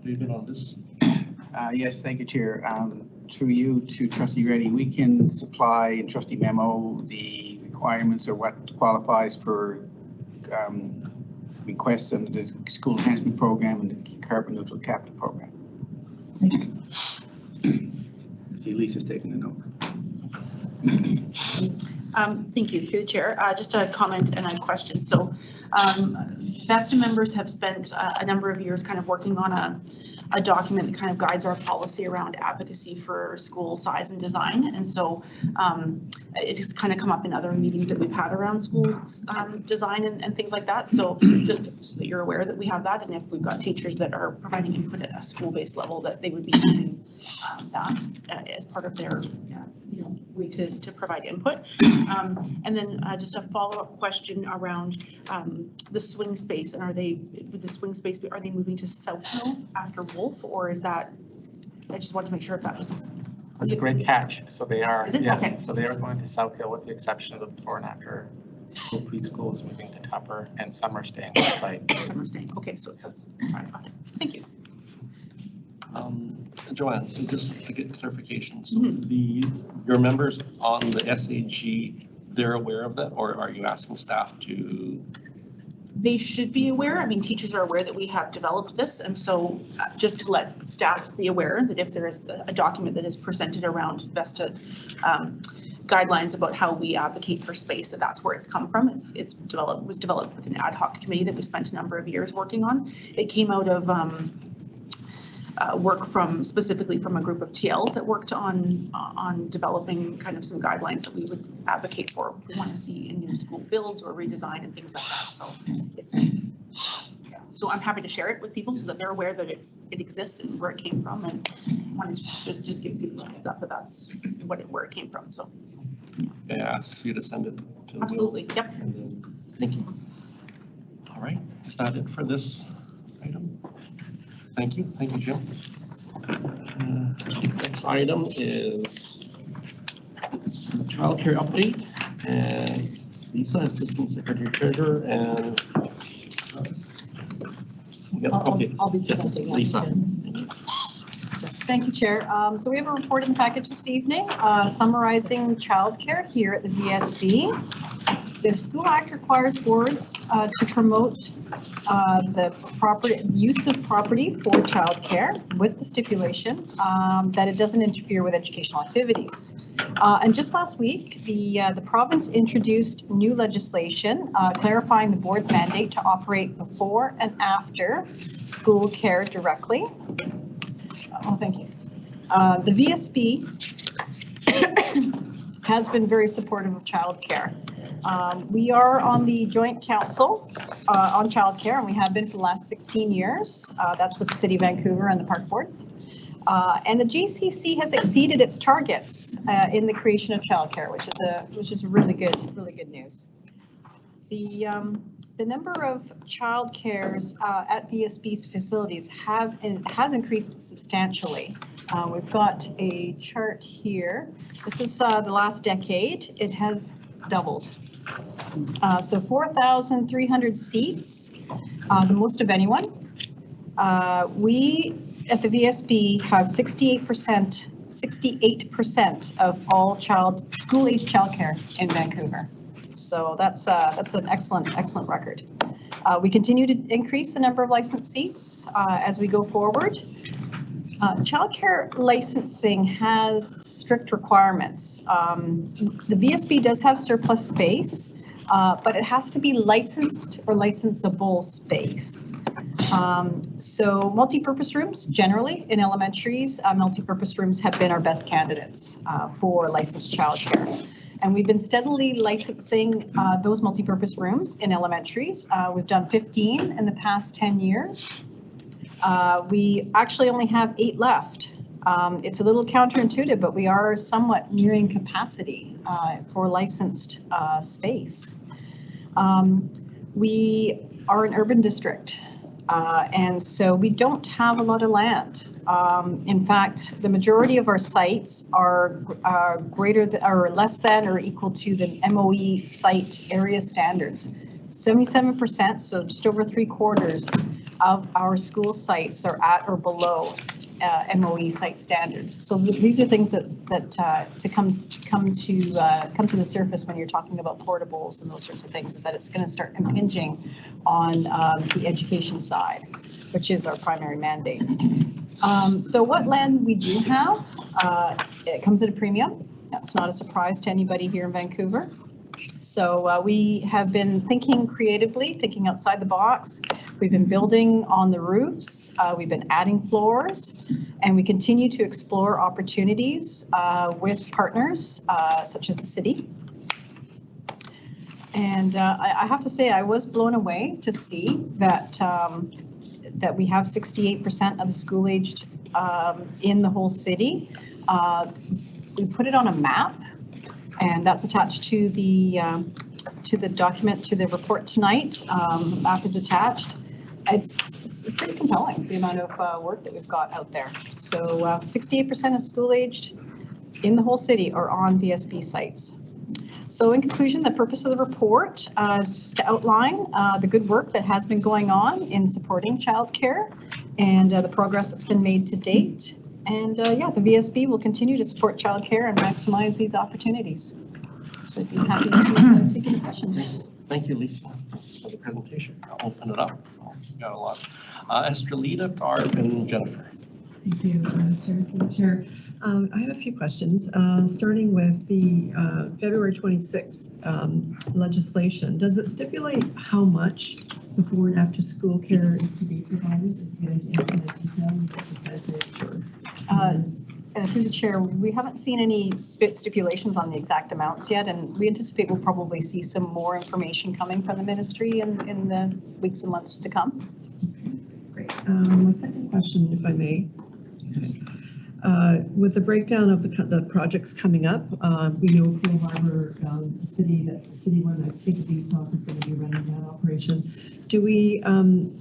David, on this? Yes, thank you, Chair. Through you to Trustee Reddy, we can supply in Trustee Memo the requirements or what qualifies for requests under the School Enhancement Program and the Carbon Neutral Capital Program. See, Lisa's taking a note. Thank you, through the chair. Just a comment and a question. So VESTA members have spent a number of years kind of working on a document that kind of guides our policy around advocacy for school size and design. And so it has kind of come up in other meetings that we've had around school design and things like that. So just so that you're aware that we have that, and if we've got teachers that are providing input at a school-based level, that they would be using that as part of their way to provide input. And then just a follow-up question around the swing space, and with the swing space, are they moving to South Hill after Wolf, or is that, I just wanted to make sure if that was. That's a great catch. So they are, Is it? yes, Okay. so they are going to South Hill with the exception of the before and after school preschool is moving to Tupper, and some are staying on site. Some are staying. Okay, so it says, okay, thank you. Joanne, just to get clarification, so your members on the SAG, they're aware of that, or are you asking staff to? They should be aware. I mean, teachers are aware that we have developed this, and so just to let staff be aware that if there is a document that is presented around VESTA guidelines about how we advocate for space, that's where it's come from. Was developed with an ad hoc committee that we spent a number of years working on. It came out of work specifically from a group of TLs that worked on developing kind of some guidelines that we would advocate for. We want to see in new school builds or redesign and things like that. So so I'm happy to share it with people so that they're aware that it exists and where it came from, and wanted to just give people a heads up that that's where it came from. So I ask you to send it to. absolutely, Will. yep. Thank you. All right, is that it for this item? Thank you, Jim. Next item is childcare update, and Lisa, Assistant Secretary Treasurer, and I'll be yes, presenting. Lisa. Thank you, Chair. So we have a report in the package this evening summarizing childcare here at the VSB. The School Act requires boards to promote the use of property for childcare with the stipulation that it doesn't interfere with educational activities. And just last week, the province introduced new legislation clarifying the board's mandate to operate before and after school care directly. Oh, thank you. The VSB has been very supportive of childcare. We are on the Joint Council on Childcare, and we have been for the last 16 years. That's with the City of Vancouver and the Park Board. And the GCC has exceeded its targets in the creation of childcare, which is really good news. The number of childcares at VSB's facilities has increased substantially. We've got a chart here. This is the last decade. It has doubled. So 4,300 seats, the most of anyone. We at the VSB have 68% of all school-age childcare in Vancouver. So that's an excellent record. We continue to increase the number of licensed seats as we go forward. Childcare licensing has strict requirements. The VSB does have surplus space, but it has to be licensed or licensable space. So multi-purpose rooms, generally in elementaries, multi-purpose rooms have been our best candidates for licensed childcare. And we've been steadily licensing those multi-purpose rooms in elementaries. We've done 15 in the past 10 years. We actually only have 8 left It's a little counterintuitive, but we are somewhat nearing capacity for licensed space. We are an urban district, and so we don't have a lot of land. In fact, the majority of our sites are greater than, or less than or equal to the MOE site area standards. 77%, so just over 3/4 of our school sites are at or below MOE site standards. So these are things that to come to the surface when you're talking about portables and those sorts of things, is that it's going to start impinging on the education side, which is our primary mandate. So what land we do have, it comes at a premium. That's not a surprise to anybody here in Vancouver. So we have been thinking creatively, thinking outside the box. We've been building on the roofs, we've been adding floors, and we continue to explore opportunities with partners such as the city. And I have to say, I was blown away to see that that we have 68% of the school-aged in the whole city. We put it on a map, and that's attached to the document, to the report tonight. The map is attached. It's pretty compelling, the amount of work that we've got out there. So 68% of school-aged in the whole city are on VSB sites. So in conclusion, the purpose of the report is just to outline the good work that has been going on in supporting childcare and the progress that's been made to date. And yeah, the VSB will continue to support childcare and maximize these opportunities. So I'd be happy to take any questions. Thank you, Lisa, for the presentation. I'll open it up. We got a lot. Estrelita, Barb, and Jennifer. Thank you, Chair. I have a few questions, starting with the February 26th legislation. Does it stipulate how much before and after school care is to be provided? Does it get into infinite detail, the percentage or? Through the chair, we haven't seen any stipulations on the exact amounts yet, and we anticipate we'll probably see some more information coming from the ministry in the weeks and months to come. Great. My second question, if I may. With the breakdown of the projects coming up, we know Pearl Harbor, the city, that's the city one, I think VSOP is going to be running that operation. Do we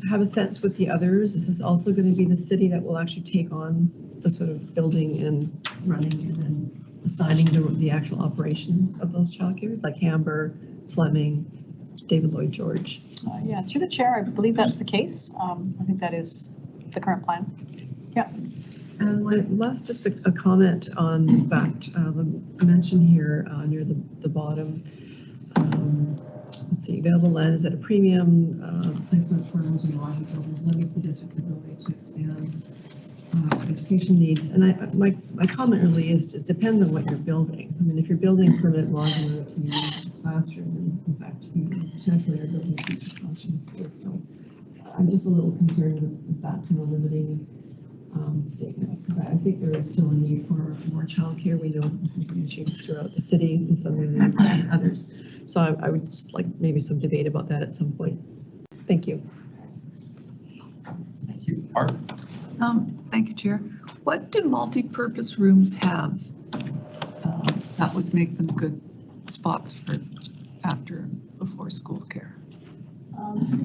have a sense with the others? This is also going to be the city that will actually take on the sort of building and running and then assigning the actual operation of those childcare, like Hamber, Fleming, David Lloyd George? Yeah, through the chair, I believe that's the case. I think that is the current plan. Yeah. And my last, just a comment on the fact, the mention here near the bottom. Let's see, available land is at a premium, placement of portables and lodging buildings limits the district's ability to expand education needs. And my comment really is, it depends on what you're building. I mean, if you're building permanent lodging in a community classroom, and in fact, you potentially are building future classroom space. So I'm just a little concerned with that kind of limiting statement, because I think there is still a need for more childcare. We know that this is an issue throughout the city in some ways and others. So I would just like maybe some debate about that at some point. Thank you. Thank you. Art? Thank you, Chair. What do multi-purpose rooms have that would make them good spots for after and before school care?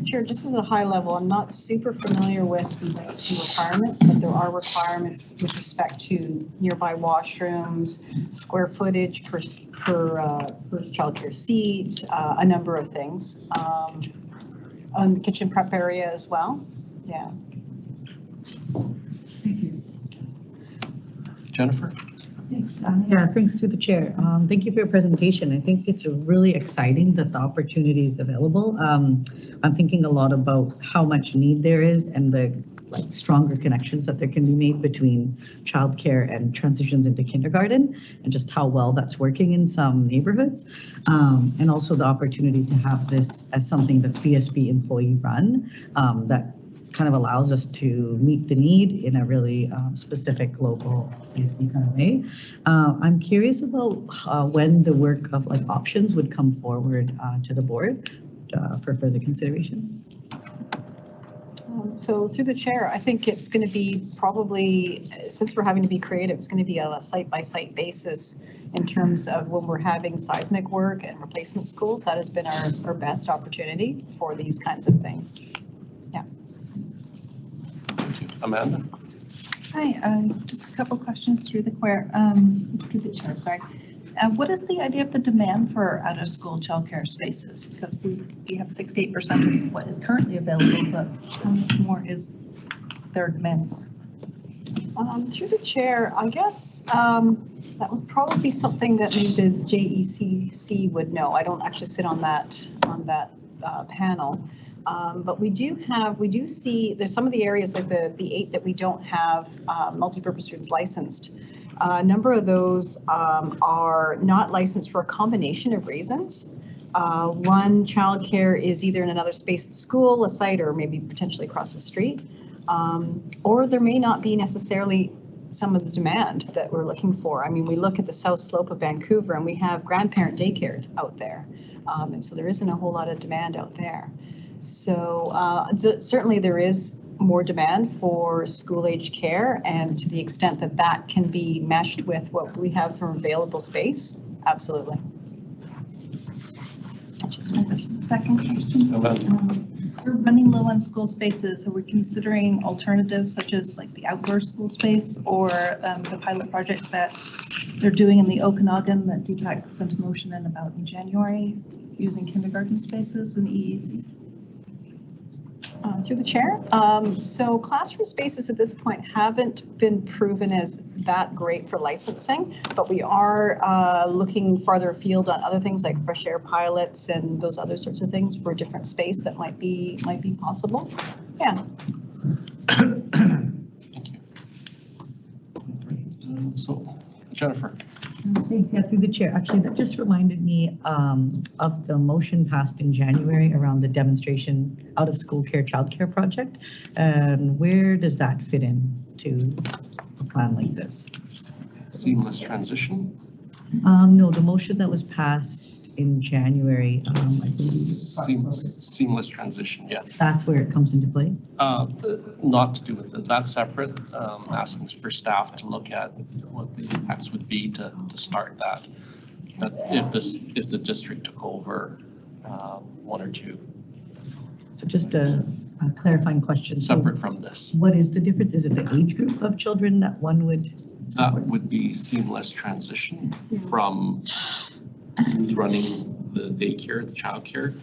Chair, just as a high level, I'm not super familiar with the next two requirements, but there are requirements with respect to nearby washrooms, square footage per childcare seat, a number of things. On the kitchen prep area as well. Yeah. Thank you. Jennifer? Thanks. Yeah, thanks to the chair. Thank you for your presentation. I think it's really exciting that the opportunity is available. I'm thinking a lot about how much need there is and the stronger connections that there can be made between childcare and transitions into kindergarten, and just how well that's working in some neighborhoods. And also the opportunity to have this as something that's VSB employee run, that kind of allows us to meet the need in a really specific local VSB kind of way. I'm curious about when the work of options would come forward to the board for further consideration. So through the chair, I think it's going to be probably, since we're having to be creative, it's going to be on a site-by-site basis in terms of when we're having seismic work and replacement schools. That has been our best opportunity for these kinds of things. Yeah. Thank you. Amanda? Hi, just a couple questions through the chair, sorry. What is the idea of the demand for out-of-school childcare spaces? Because we have 68% of what is currently available, but how much more is there demand for? Through the chair, I guess that would probably be something that maybe the JECC would know. I don't actually sit on that panel. But we do see, there's some of the areas like the 8 that we don't have multipurpose rooms licensed. A number of those are not licensed for a combination of reasons. One, childcare is either in another space at school, a site, or maybe potentially across the street. Or there may not be necessarily some of the demand that we're looking for. I mean, we look at the south slope of Vancouver and we have grandparent daycare out there. And so there isn't a whole lot of demand out there. So certainly there is more demand for school-age care, and to the extent that that can be meshed with what we have from available space, absolutely. The second question. We're running low on school spaces. Are we considering alternatives such as like the outdoor school space or the pilot project that they're doing in the Okanagan that Deepak sent a motion in about in January, using kindergarten spaces and EECs? Through the chair. So classroom spaces at this point haven't been proven as that great for licensing, but we are looking farther afield on other things like fresh air pilots and those other sorts of things for different space that might be possible. Yeah. Thank you. So, Jennifer. Yeah, through the chair. Actually, that just reminded me of the motion passed in January around the demonstration out-of-school care childcare project. And where does that fit in to a plan like this? Seamless transition? No, the motion that was passed in January, I believe. Seamless transition, yeah. That's where it comes into play? Not to do with it. That's separate. Asking for staff to look at what the impacts would be to start that. But if the district took over one or two. So just a clarifying question. Separate from this. What is the difference? Is it the age group of children that one would support? That would be seamless transition from who's running the daycare, the childcare,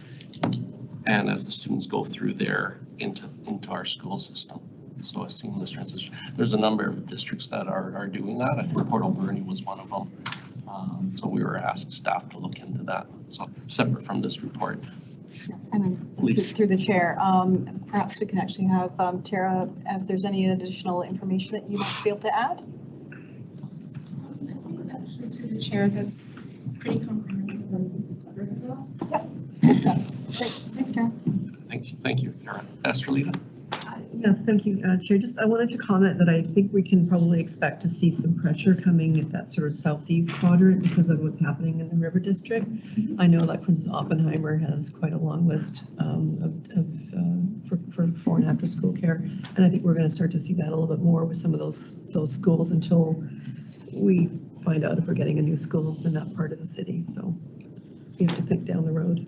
and as the students go through there into our school system. So a seamless transition. There's a number of districts that are doing that. I think Port Alberni was one of them. So we were asked staff to look into that. So separate from this report. And then through the chair, perhaps we can actually have Tara, if there's any additional information that you might be able to add. Actually, through the chair, that's pretty comprehensive. Yep. Great. Thanks, Tara. Thank you, Tara. Estrelita? Yes, thank you, Chair. I wanted to comment that I think we can probably expect to see some pressure coming at that sort of southeast quadrant because of what's happening in the River District. I know that Princess Oppenheimer has quite a long list for before and after school care, and I think we're going to start to see that a little bit more with some of those schools until we find out if we're getting a new school in that part of the city. So we have to think down the road.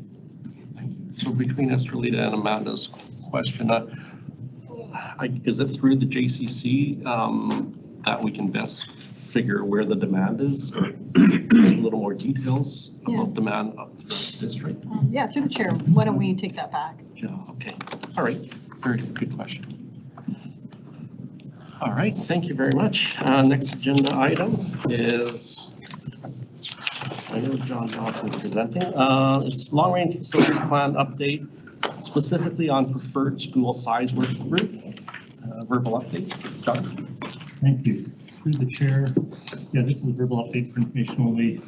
Thank you. So between Estrelita and Amanda's question, is it through the JCC that we can best figure where the demand is, or a little more details about demand of the district? Yeah, through the chair. Why don't we take that back? Yeah, okay. All right. Very good question. All right. Thank you very much. Next agenda item is, I know John Johnson is presenting. It's long-range facility plan update, specifically on preferred school size working group. Verbal update. John. Thank you. Through the chair. Yeah, this is a verbal update for information only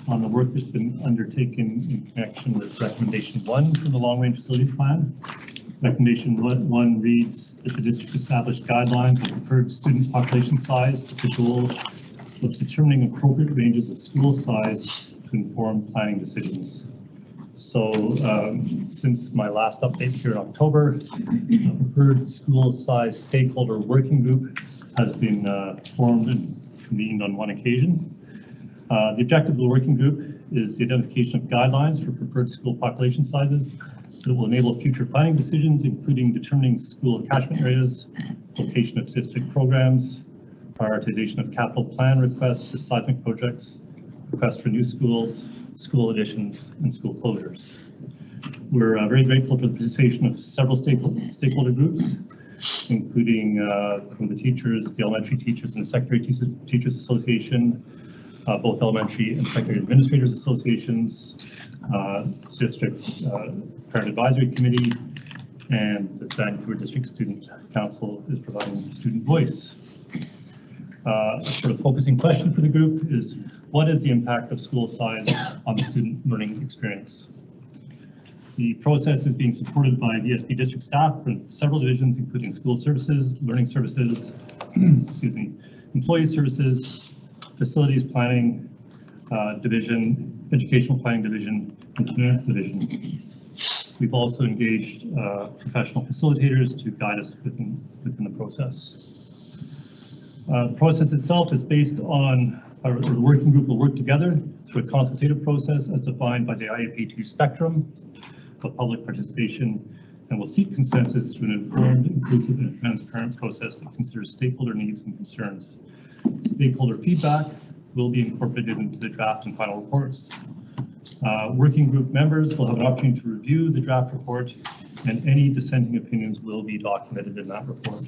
on the work that's been undertaken in connection with recommendation 1 for the long-range facility plan. Recommendation 1 reads that the district established guidelines of preferred student population size with the goal of determining appropriate ranges of school size to inform planning decisions. So since my last update here in October, a preferred school size stakeholder working group has been formed and convened on one occasion. The objective of the working group is the identification of guidelines for preferred school population sizes that will enable future planning decisions, including determining school catchment areas, location of district programs, prioritization of capital plan requests for seismic projects, requests for new schools, school additions, and school closures. We're very grateful for the participation of several stakeholder groups, including from the teachers, the elementary teachers and the secondary teachers association, both elementary and secondary administrators associations, district parent advisory committee, and the Vancouver District Student Council is providing student voice. A sort of focusing question for the group is, what is the impact of school size on the student learning experience? The process is being supported by VSP district staff from several divisions, including school services, learning services, excuse me, employee services, facilities planning division, educational planning division, and finance division. We've also engaged professional facilitators to guide us within the process. The process itself is based on the working group will work together through a consultative process as defined by the IAP2 spectrum of public participation, and will seek consensus through an informed, inclusive, and transparent process that considers stakeholder needs and concerns. Stakeholder feedback will be incorporated into the draft and final reports. Working group members will have an opportunity to review the draft report, and any dissenting opinions will be documented in that report.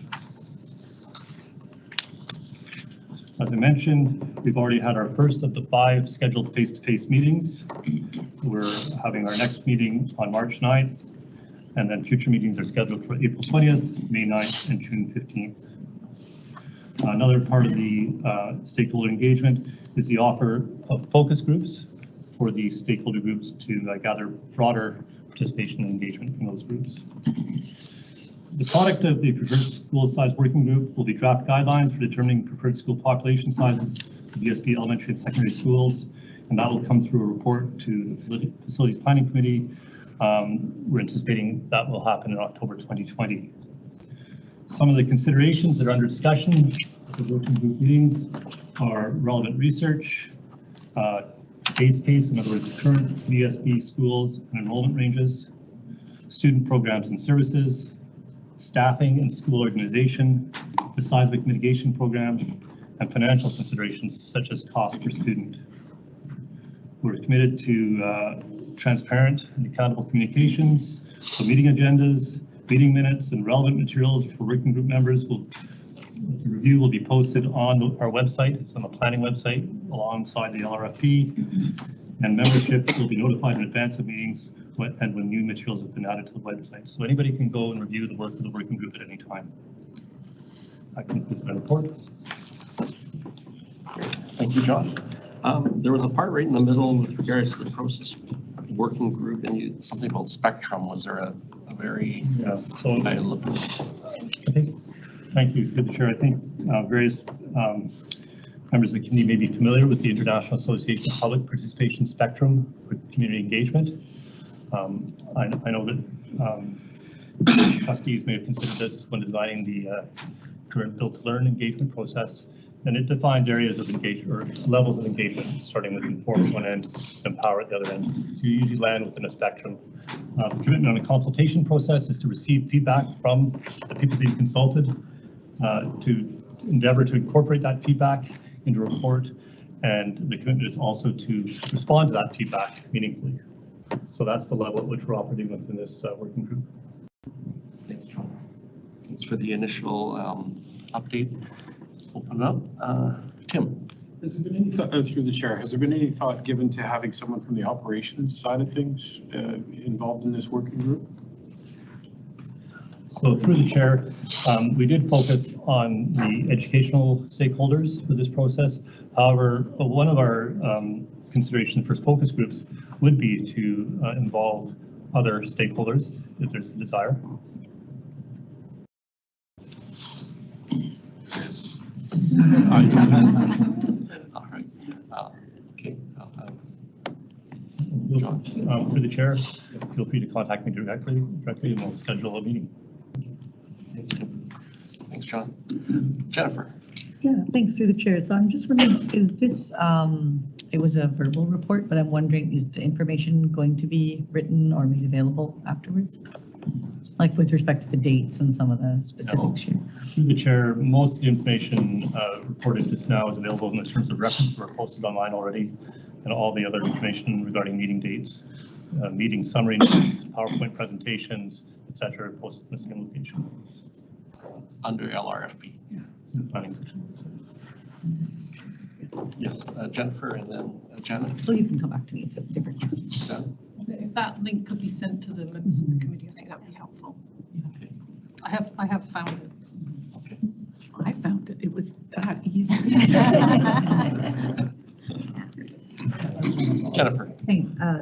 As I mentioned, we've already had our first of the 5 scheduled face-to-face meetings. We're having our next meeting on March 9th, and then future meetings are scheduled for April 20th, May 9th, and June 15th. Another part of the stakeholder engagement is the offer of focus groups for the stakeholder groups to gather broader participation and engagement from those groups. The product of the preferred school size working group will be draft guidelines for determining preferred school population sizes for VSP elementary and secondary schools, and that will come through a report to the Facilities Planning Committee. We're anticipating that will happen in October 2020. Some of the considerations that are under discussion at the working group meetings are relevant research, base case, in other words, current VSP schools and enrollment ranges, student programs and services, staffing and school organization, the seismic mitigation program, and financial considerations such as cost per student. We're committed to transparent and accountable communications, so meeting agendas, meeting minutes, and relevant materials for working group members. The review will be posted on our website. It's on the planning website alongside the LRFP, and membership will be notified in advance of meetings and when new materials have been added to the website. So anybody can go and review the work of the working group at any time. That concludes my report. Thank you, John. There was a part right in the middle with regards to the process working group, and something about spectrum. Was there a very Thank you, through the chair. I think various members of the committee may be familiar with the International Association of Public Participation Spectrum for Community Engagement. I know that trustees may have considered this when designing the current Build to Learn engagement process, and it defines areas of engagement or levels of engagement, starting with inform at one end, empower at the other end. So you usually land within a spectrum. The commitment on a consultation process is to receive feedback from the people being consulted, to endeavor to incorporate that feedback into a report, and the commitment is also to respond to that feedback meaningfully. So that's the level at which we're operating within this working group. Thanks, John. Thanks for the initial update. Open it up. Tim. Has there been any thought, through the chair, has there been any thought given to having someone from the operations side of things involved in this working group? So through the chair, we did focus on the educational stakeholders for this process. However, one of our considerations for focus groups would be to involve other stakeholders if there's a desire. All right. Okay. Through the chair, feel free to contact me directly and we'll schedule a meeting. Thanks, John. Jennifer. Yeah, thanks through the chair. So I'm just wondering, is this, it was a verbal report, but I'm wondering, is the information going to be written or made available afterwards? Like with respect to the dates and some of the specifics here? Through the chair, most of the information reported just now is available in the terms of reference. We're posted online already, and all the other information regarding meeting dates, meeting summary notes, PowerPoint presentations, etc., posted in the same location. Under LRFP. Yeah. In the planning section. Yes, Jennifer, and then Janet. Well, you can come back to me. It's a different question. If that link could be sent to the members of the committee, I think that would be helpful. I have found it. Okay. I found it. It was that easy. Jennifer.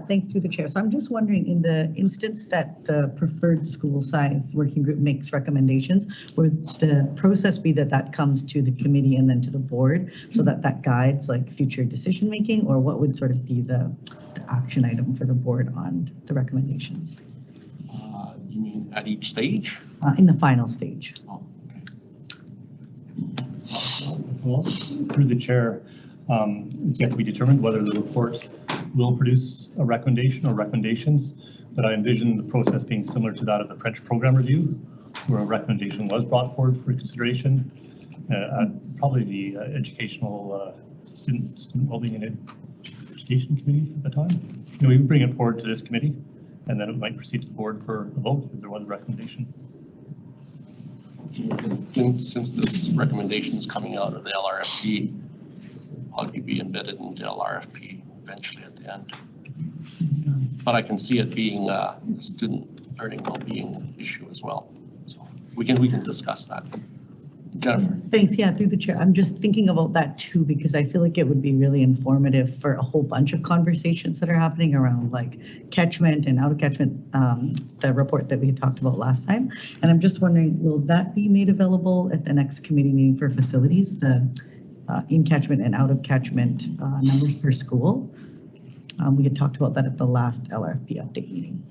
Thanks to the chair. So I'm just wondering, in the instance that the preferred school size working group makes recommendations, would the process be that comes to the committee and then to the board so that guides like future decision making, or what would sort of be the action item for the board on the recommendations? You mean at each stage? In the final stage. Oh, okay. Well, through the chair, it's yet to be determined whether the report will produce a recommendation or recommendations, but I envision the process being similar to that of the French program review, where a recommendation was brought forward for consideration at probably the educational student wellbeing and education committee at the time. You know, we would bring it forward to this committee, and then it might proceed to the board for a vote if there was a recommendation. Since this recommendation is coming out of the LRFP, probably be embedded into LRFP eventually at the end. But I can see it being a student learning well-being issue as well. So we can discuss that. Jennifer. Thanks. Yeah, through the chair. I'm just thinking about that too, because I feel like it would be really informative for a whole bunch of conversations that are happening around like catchment and out of catchment, the report that we had talked about last time. And I'm just wondering, will that be made available at the next committee meeting for facilities, the in catchment and out of catchment numbers per school? We had talked about that at the last LRFP update meeting.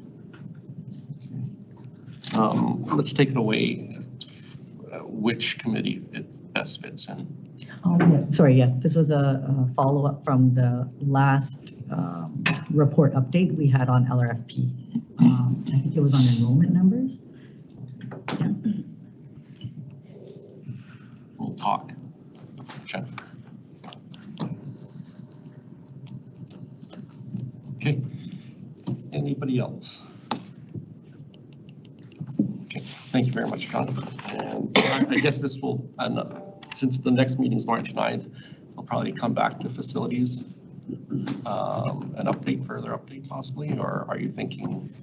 Let's take it away. Which committee it best fits in? Oh, yes. Sorry, yes. This was a follow-up from the last report update we had on LRFP. I think it was on enrollment numbers. Yeah. We'll talk. Jennifer. Okay. Anybody else? Okay. Thank you very much, John. And I guess this will, since the next meeting is March 9th, I'll probably come back to facilities, an update, further update possibly, or are you thinking?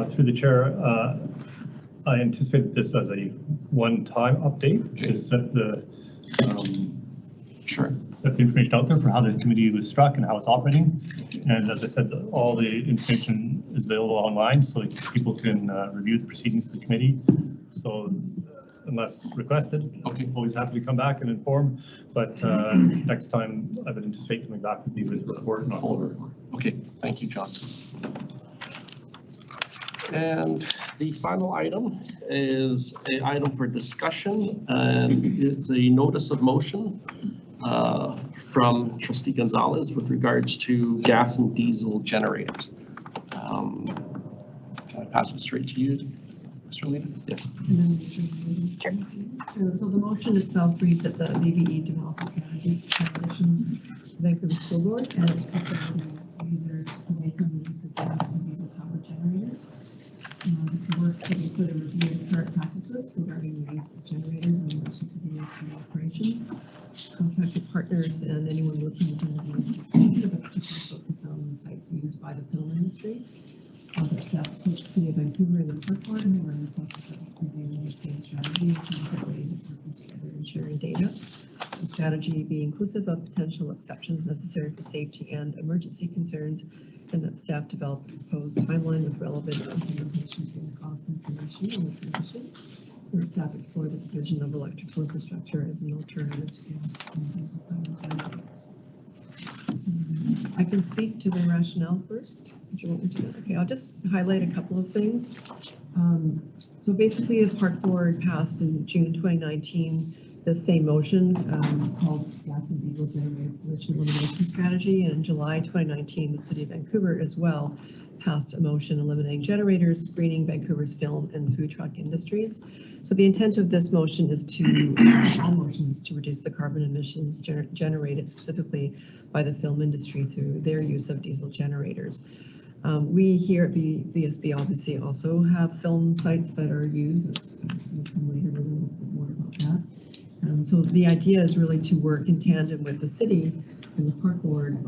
Through the chair, I anticipate this as a one-time update to set the set the information out there for how the committee was struck and how it's operating. And as I said, all the information is available online, so people can review the proceedings of the committee. So unless requested, always happy to come back and inform. But next time I would anticipate coming back with you with a report in October. Okay, thank you, John. And the final item is an item for discussion, and it's a notice of motion from Trustee Gonzalez with regards to gas and diesel generators. Can I pass it straight to you, Mr. Leader? Yes. So the motion itself reads that the VBE develop a strategy to transition the Vancouver School Board and its facility users making use of gas and diesel powered generators. The work should include a review of current practices regarding the use of generators in relation to the ESP operations. Contracted partners and anyone working within the ESP sector, with particular focus on the sites used by the film industry. The staff approached the City of Vancouver and the Park Board, and we're in the process of reviewing the same strategy to look at ways of working together and sharing data. The strategy be inclusive of potential exceptions necessary for safety and emergency concerns, and that staff develop a proposed timeline with relevant implementation to the cost information on the transition. And staff explore the provision of electrical infrastructure as an alternative to gas and diesel powered generators. I can speak to the rationale first. Would you want me to? Okay, I'll just highlight a couple of things. So basically, the park board passed in June 2019 the same motion called Gas and Diesel Generator Pollution Elimination Strategy. And in July 2019, the City of Vancouver as well passed a motion eliminating generators, greening Vancouver's film and food truck industries. So the intent of this motion is all motions is to reduce the carbon emissions generated specifically by the film industry through their use of diesel generators. We here at VSB obviously also have film sites that are used. We'll come later a little bit more about that. So the idea is really to work in tandem with the city and the park board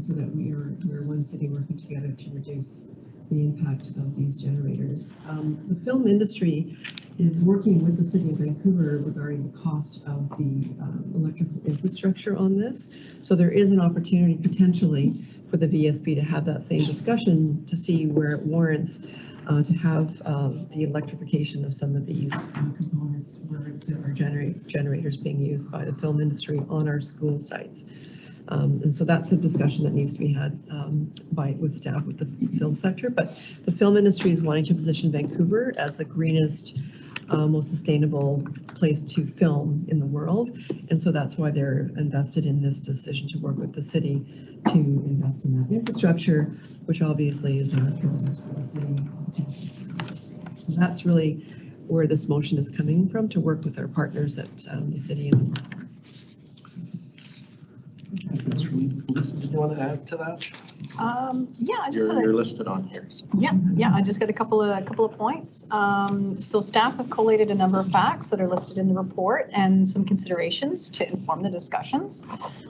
so that we're one city working together to reduce the impact of these generators. The film industry is working with the City of Vancouver regarding the cost of the electrical infrastructure on this. So there is an opportunity potentially for the VSB to have that same discussion to see where it warrants to have the electrification of some of these components where there are generators being used by the film industry on our school sites. And so that's a discussion that needs to be had with staff with the film sector. But the film industry is wanting to position Vancouver as the greenest, most sustainable place to film in the world. And so that's why they're invested in this decision to work with the city to invest in that infrastructure, which obviously is a impetus for the city. So that's really where this motion is coming from, to work with our partners at the city and the park. Lisa, did you want to add to that? Yeah, I just You're listed on here. So. Yeah, I just got a couple of points. So staff have collated a number of facts that are listed in the report and some considerations to inform the discussions.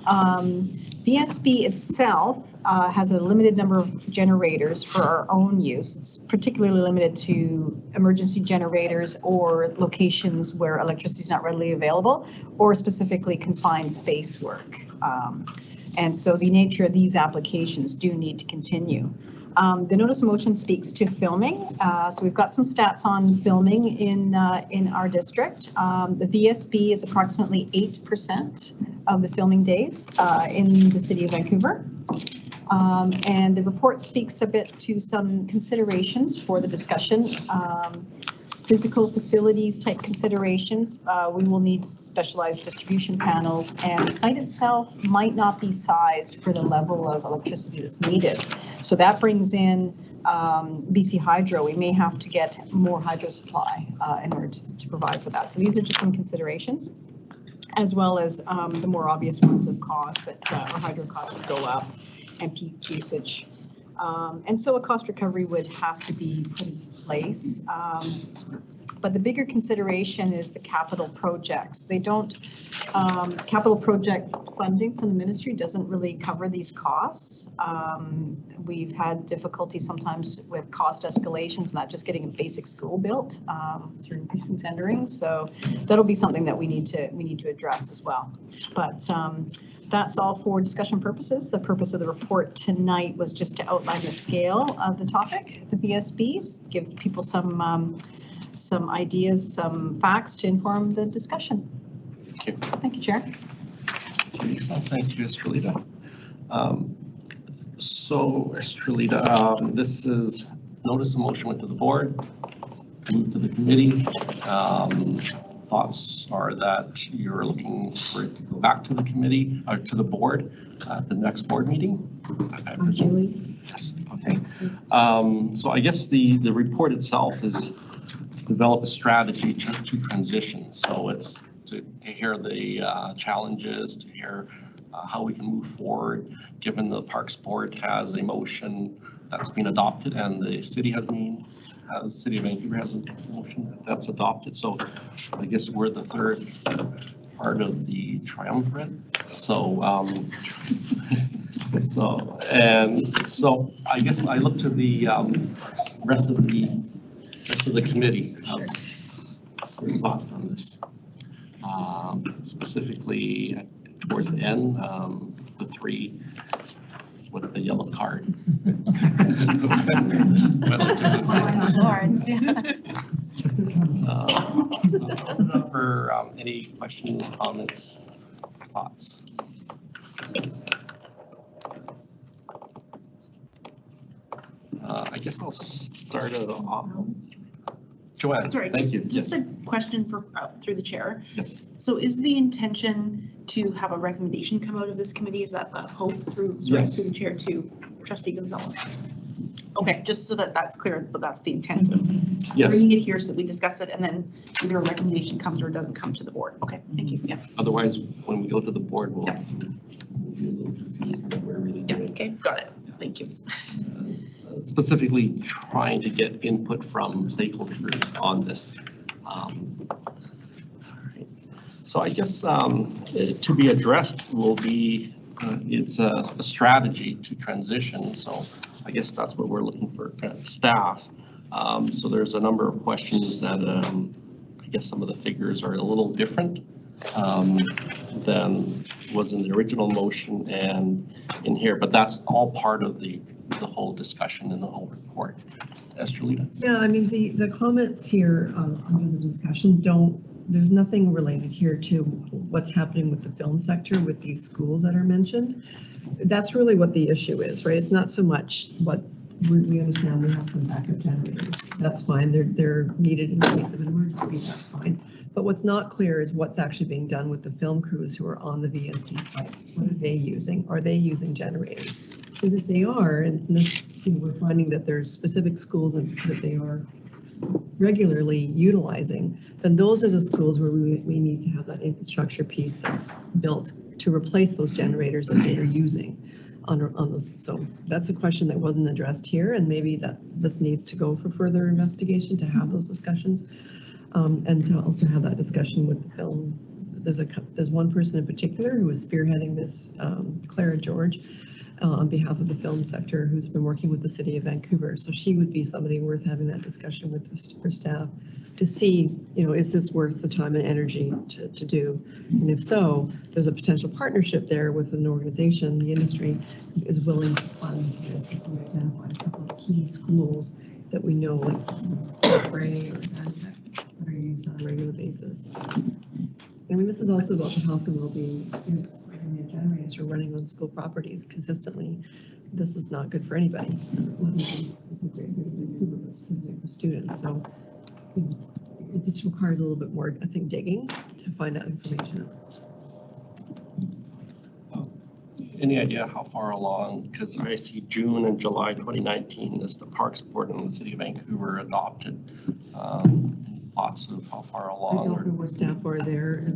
VSB itself has a limited number of generators for our own use. It's particularly limited to emergency generators or locations where electricity is not readily available, or specifically confined space work. And so the nature of these applications do need to continue. The notice of motion speaks to filming. So we've got some stats on filming in our district. The VSB is approximately 8% of the filming days in the city of Vancouver. And the report speaks a bit to some considerations for the discussion. Physical facilities type considerations, we will need specialized distribution panels, and the site itself might not be sized for the level of electricity that's needed. So that brings in BC Hydro. We may have to get more hydro supply in order to provide for that. So these are just some considerations, as well as the more obvious ones of costs that our hydro costs would go up and peak usage. And so a cost recovery would have to be put in place. But the bigger consideration is the capital projects. They don't, capital project funding from the ministry doesn't really cover these costs. We've had difficulty sometimes with cost escalations, not just getting a basic school built through recent tendering. So that'll be something that we need to address as well. But that's all for discussion purposes. The purpose of the report tonight was just to outline the scale of the topic, the VSBs, give people some ideas, some facts to inform the discussion. Thank you. Thank you, Chair. Thank you, Estrelita. So, Estrelita, this is notice of motion went to the board, moved to the committee. Thoughts are that you're looking for it to go back to the committee or to the board at the next board meeting. I presume. Yes. Okay. So I guess the report itself is develop a strategy to transition. So it's to hear the challenges, to hear how we can move forward, given the Parks Board has a motion that's been adopted and the city City of Vancouver has a motion that's adopted. So I guess we're the third part of the triumvirate. So so I guess I look to the rest of the committee for thoughts on this. Specifically towards the end, the three with the yellow card. For any questions, comments, thoughts? guess I'll start it off. Joanne, Sorry, thank you. just Yes. a question for, through the chair. Yes. So is the intention to have a recommendation come out of this committee? Is that the hope through, sorry, Yes. through the chair to trustee Gonzalez? Okay, just so that that's clear, but that's the intent of Yes. bringing it here so that we discuss it and then either a recommendation comes or it doesn't come to the board. Okay, thank you. Yeah. Otherwise, when we go to the board, we'll Yeah. be a little confused on what we're really Yeah, doing. okay, got it. Thank you. Specifically trying to get input from stakeholder groups on this. All right. So I guess to be addressed will be, it's a strategy to transition. So I guess that's what we're looking for staff. So there's a number of questions that I guess some of the figures are a little different than was in the original motion and in here, but that's all part of the whole discussion and the whole report. Estrelita? Yeah, I mean, the comments here under the discussion there's nothing related here to what's happening with the film sector with these schools that are mentioned. That's really what the issue is, right? It's not so much what we understand we have some backup generators. That's fine. They're needed in case of an emergency. That's fine. But what's not clear is what's actually being done with the film crews who are on the VSD sites. What are they using? Are they using generators? Because if they are, and this, we're finding that there's specific schools that they are regularly utilizing, then those are the schools where we need to have that infrastructure piece that's built to replace those generators that they are using on those. So that's a question that wasn't addressed here, and maybe that this needs to go for further investigation to have those discussions, and to also have that discussion with the film. There's one person in particular who is spearheading this, Clara George, on behalf of the film sector, who's been working with the city of Vancouver. So she would be somebody worth having that discussion with her staff to see, is this worth the time and energy to do? And if so, there's a potential partnership there with an organization, the industry is willing to fund this. If we identify a couple of key schools that we know, like Spray or Vantech, that are used on a regular basis. I mean, this is also about the health and well-being of students, right? I mean, generators are running on school properties consistently. This is not good for anybody. Vancouver, but specifically for students. So it just requires a little bit more, I think, digging to find out information. Any idea how far along? Because I see June and July 2019 as the Parks Board in the City of Vancouver adopted. Thoughts of how far along? I don't know where staff are there.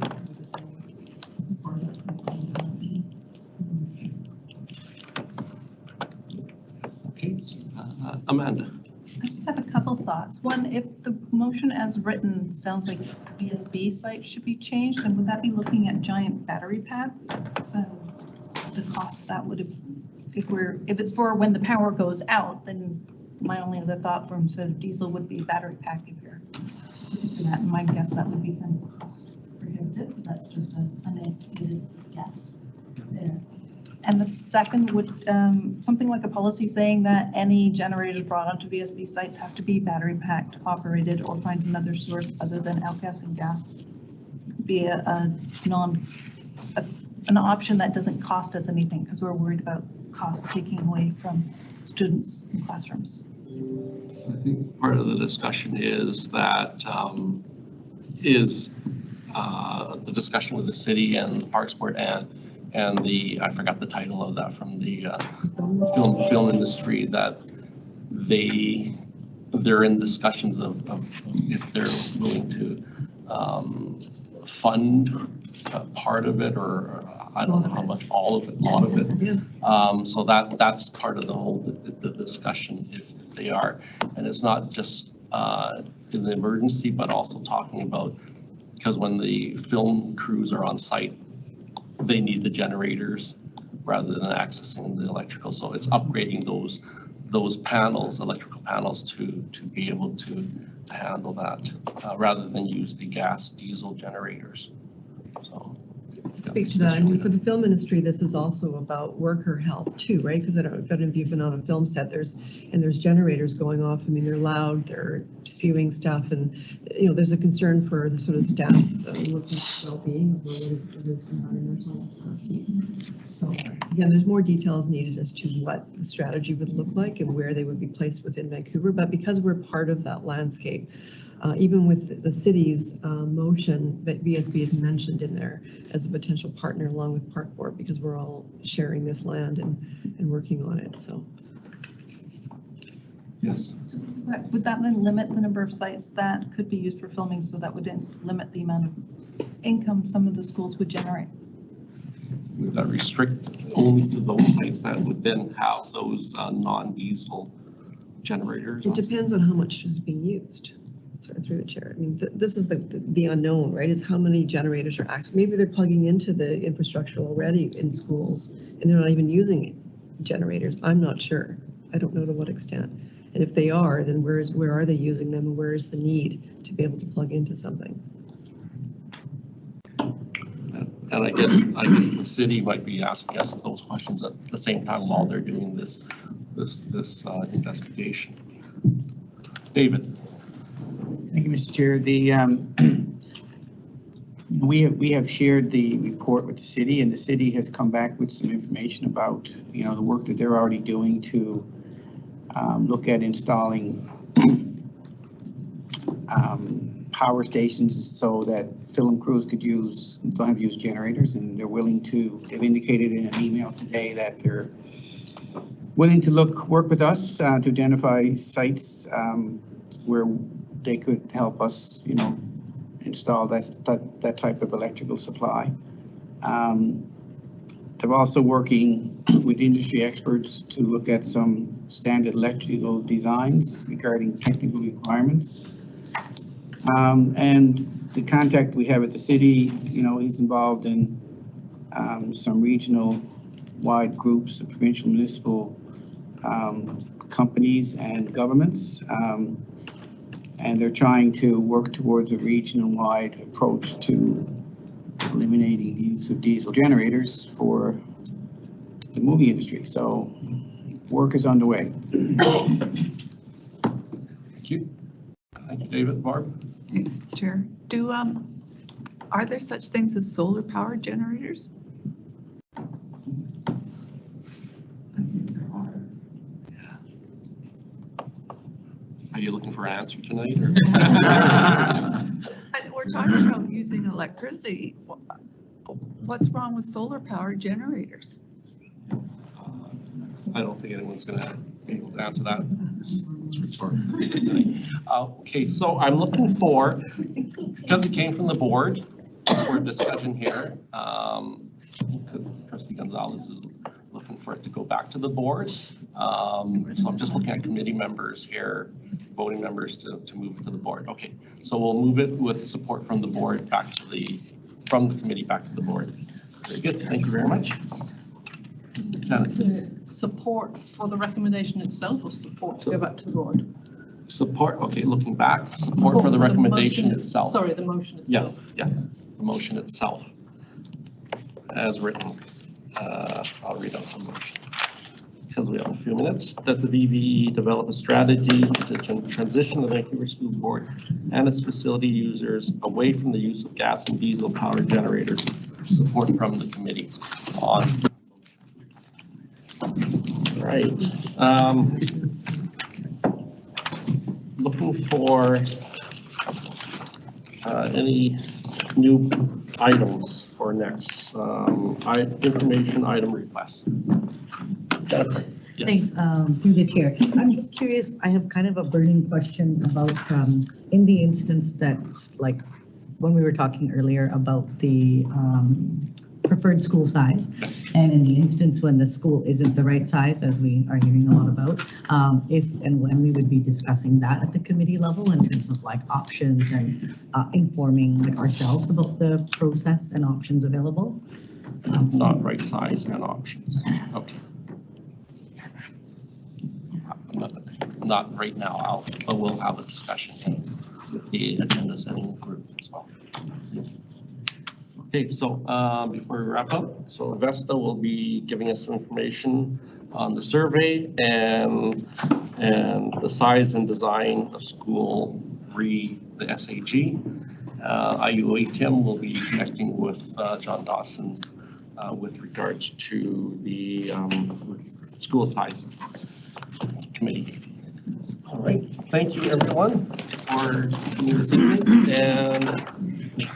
Okay, Amanda. I just have a couple thoughts. One, if the motion as written sounds like VSB sites should be changed, and would that be looking at giant battery pads? So the cost of that would have, if it's for when the power goes out, then my only other thought from instead of diesel would be battery pack if you're doing that. And my guess that would be kind of cost prohibitive, but that's just an uneducated guess there. And the second would, something like a policy saying that any generators brought onto VSB sites have to be battery packed, operated, or find another source other than outgassing gas. Be an option that doesn't cost us anything, because we're worried about costs taking away from students in classrooms. I think part of the discussion is that the discussion with the city and the Parks Board and the, I forgot the title of that, from the film industry, that they're in discussions of if they're willing to fund part of it, or I don't know how much, all of it, a lot of it. Yeah. So that's part of the whole the discussion, if they are. And it's not just in the emergency, but also talking about, because when the film crews are on site, they need the generators rather than accessing the electrical. So it's upgrading those panels, electrical panels, to be able to handle that rather than use the gas diesel generators. So to speak to that, I mean, for the film industry, this is also about worker health too, right? Because I don't know if any of you have been on a film set, there's generators going off. I mean, they're loud, they're spewing stuff, and there's a concern for the sort of staff workers' well-being as well as the environmental piece. So Again, there's more details needed as to what the strategy would look like and where they would be placed within Vancouver. But because we're part of that landscape, even with the city's motion, that VSB is mentioned in there as a potential partner along with Park Board, because we're all sharing this land and working on it, so. Yes. Would that then limit the number of sites that could be used for filming, so that would then limit the amount of income some of the schools would generate? Would that restrict only to those sites that would then have those non-diesel generators? It depends on how much is being used. Sorry, through the chair. I mean, this is the unknown, right? Is how many generators are active. Maybe they're plugging into the infrastructure already in schools and they're not even using generators. I'm not sure. I don't know to what extent. And if they are, then where are they using them and where is the need to be able to plug into something? And I guess the city might be asking us those questions at the same time while they're doing this investigation. David. Thank you, Mr. Chair. We have shared the report with the city, and the city has come back with some information about the work that they're already doing to look at installing power stations so that film crews don't have to use generators, and they're willing to. They've indicated in an email today that they're willing to work with us to identify sites where they could help us, install that type of electrical supply. They're also working with industry experts to look at some standard electrical designs regarding technical requirements. And the contact we have at the city, he's involved in some regional-wide groups of provincial, municipal companies and governments. And they're trying to work towards a region-wide approach to eliminating the use of diesel generators for the movie industry. So work is underway. Thank you. Thank you, David. Barb? Thanks, Chair. Are there such things as solar power generators? Are you looking for an answer tonight? Or? We're talking about using electricity. What's wrong with solar power generators? I don't think anyone's going to be able to answer that. Okay, so I'm looking for, because it came from the board for discussion here, Trustee Gonzalez is looking for it to go back to the board. So I'm just looking at committee members here, voting members to move it to the board. Okay, so we'll move it with support from the board back to from the committee back to the board. Very good, thank you very much. Support for the recommendation itself, or support to go back to the board? Support, okay, looking back, support for the recommendation itself. Sorry, the motion itself. Yes, the motion itself as written. I'll read out the motion because we have a few minutes. That the VB develop a strategy to transition the Vancouver Schools Board and its facility users away from the use of gas and diesel power generators. Support from the committee on. Right. Looking for any new items for next information item requests. Jennifer. Yes. Thanks, through the chair. I'm just curious, I have kind of a burning question about in the instance that, like, when we were talking earlier about the preferred school size, and in the instance when the school isn't the right size, as we are hearing a lot about, if and when we would be discussing that at the committee level in terms of like options and informing like ourselves about the process and options available. Not right size and options. Okay. Not right now, but we'll have a discussion with the agenda setting group as well. Okay, so before we wrap up, so Vesta will be giving us some information on the survey and the size and design of school the SAG. IUA Tim will be connecting with John Dawson with regards to the school size committee. All right, thank you everyone for this evening, and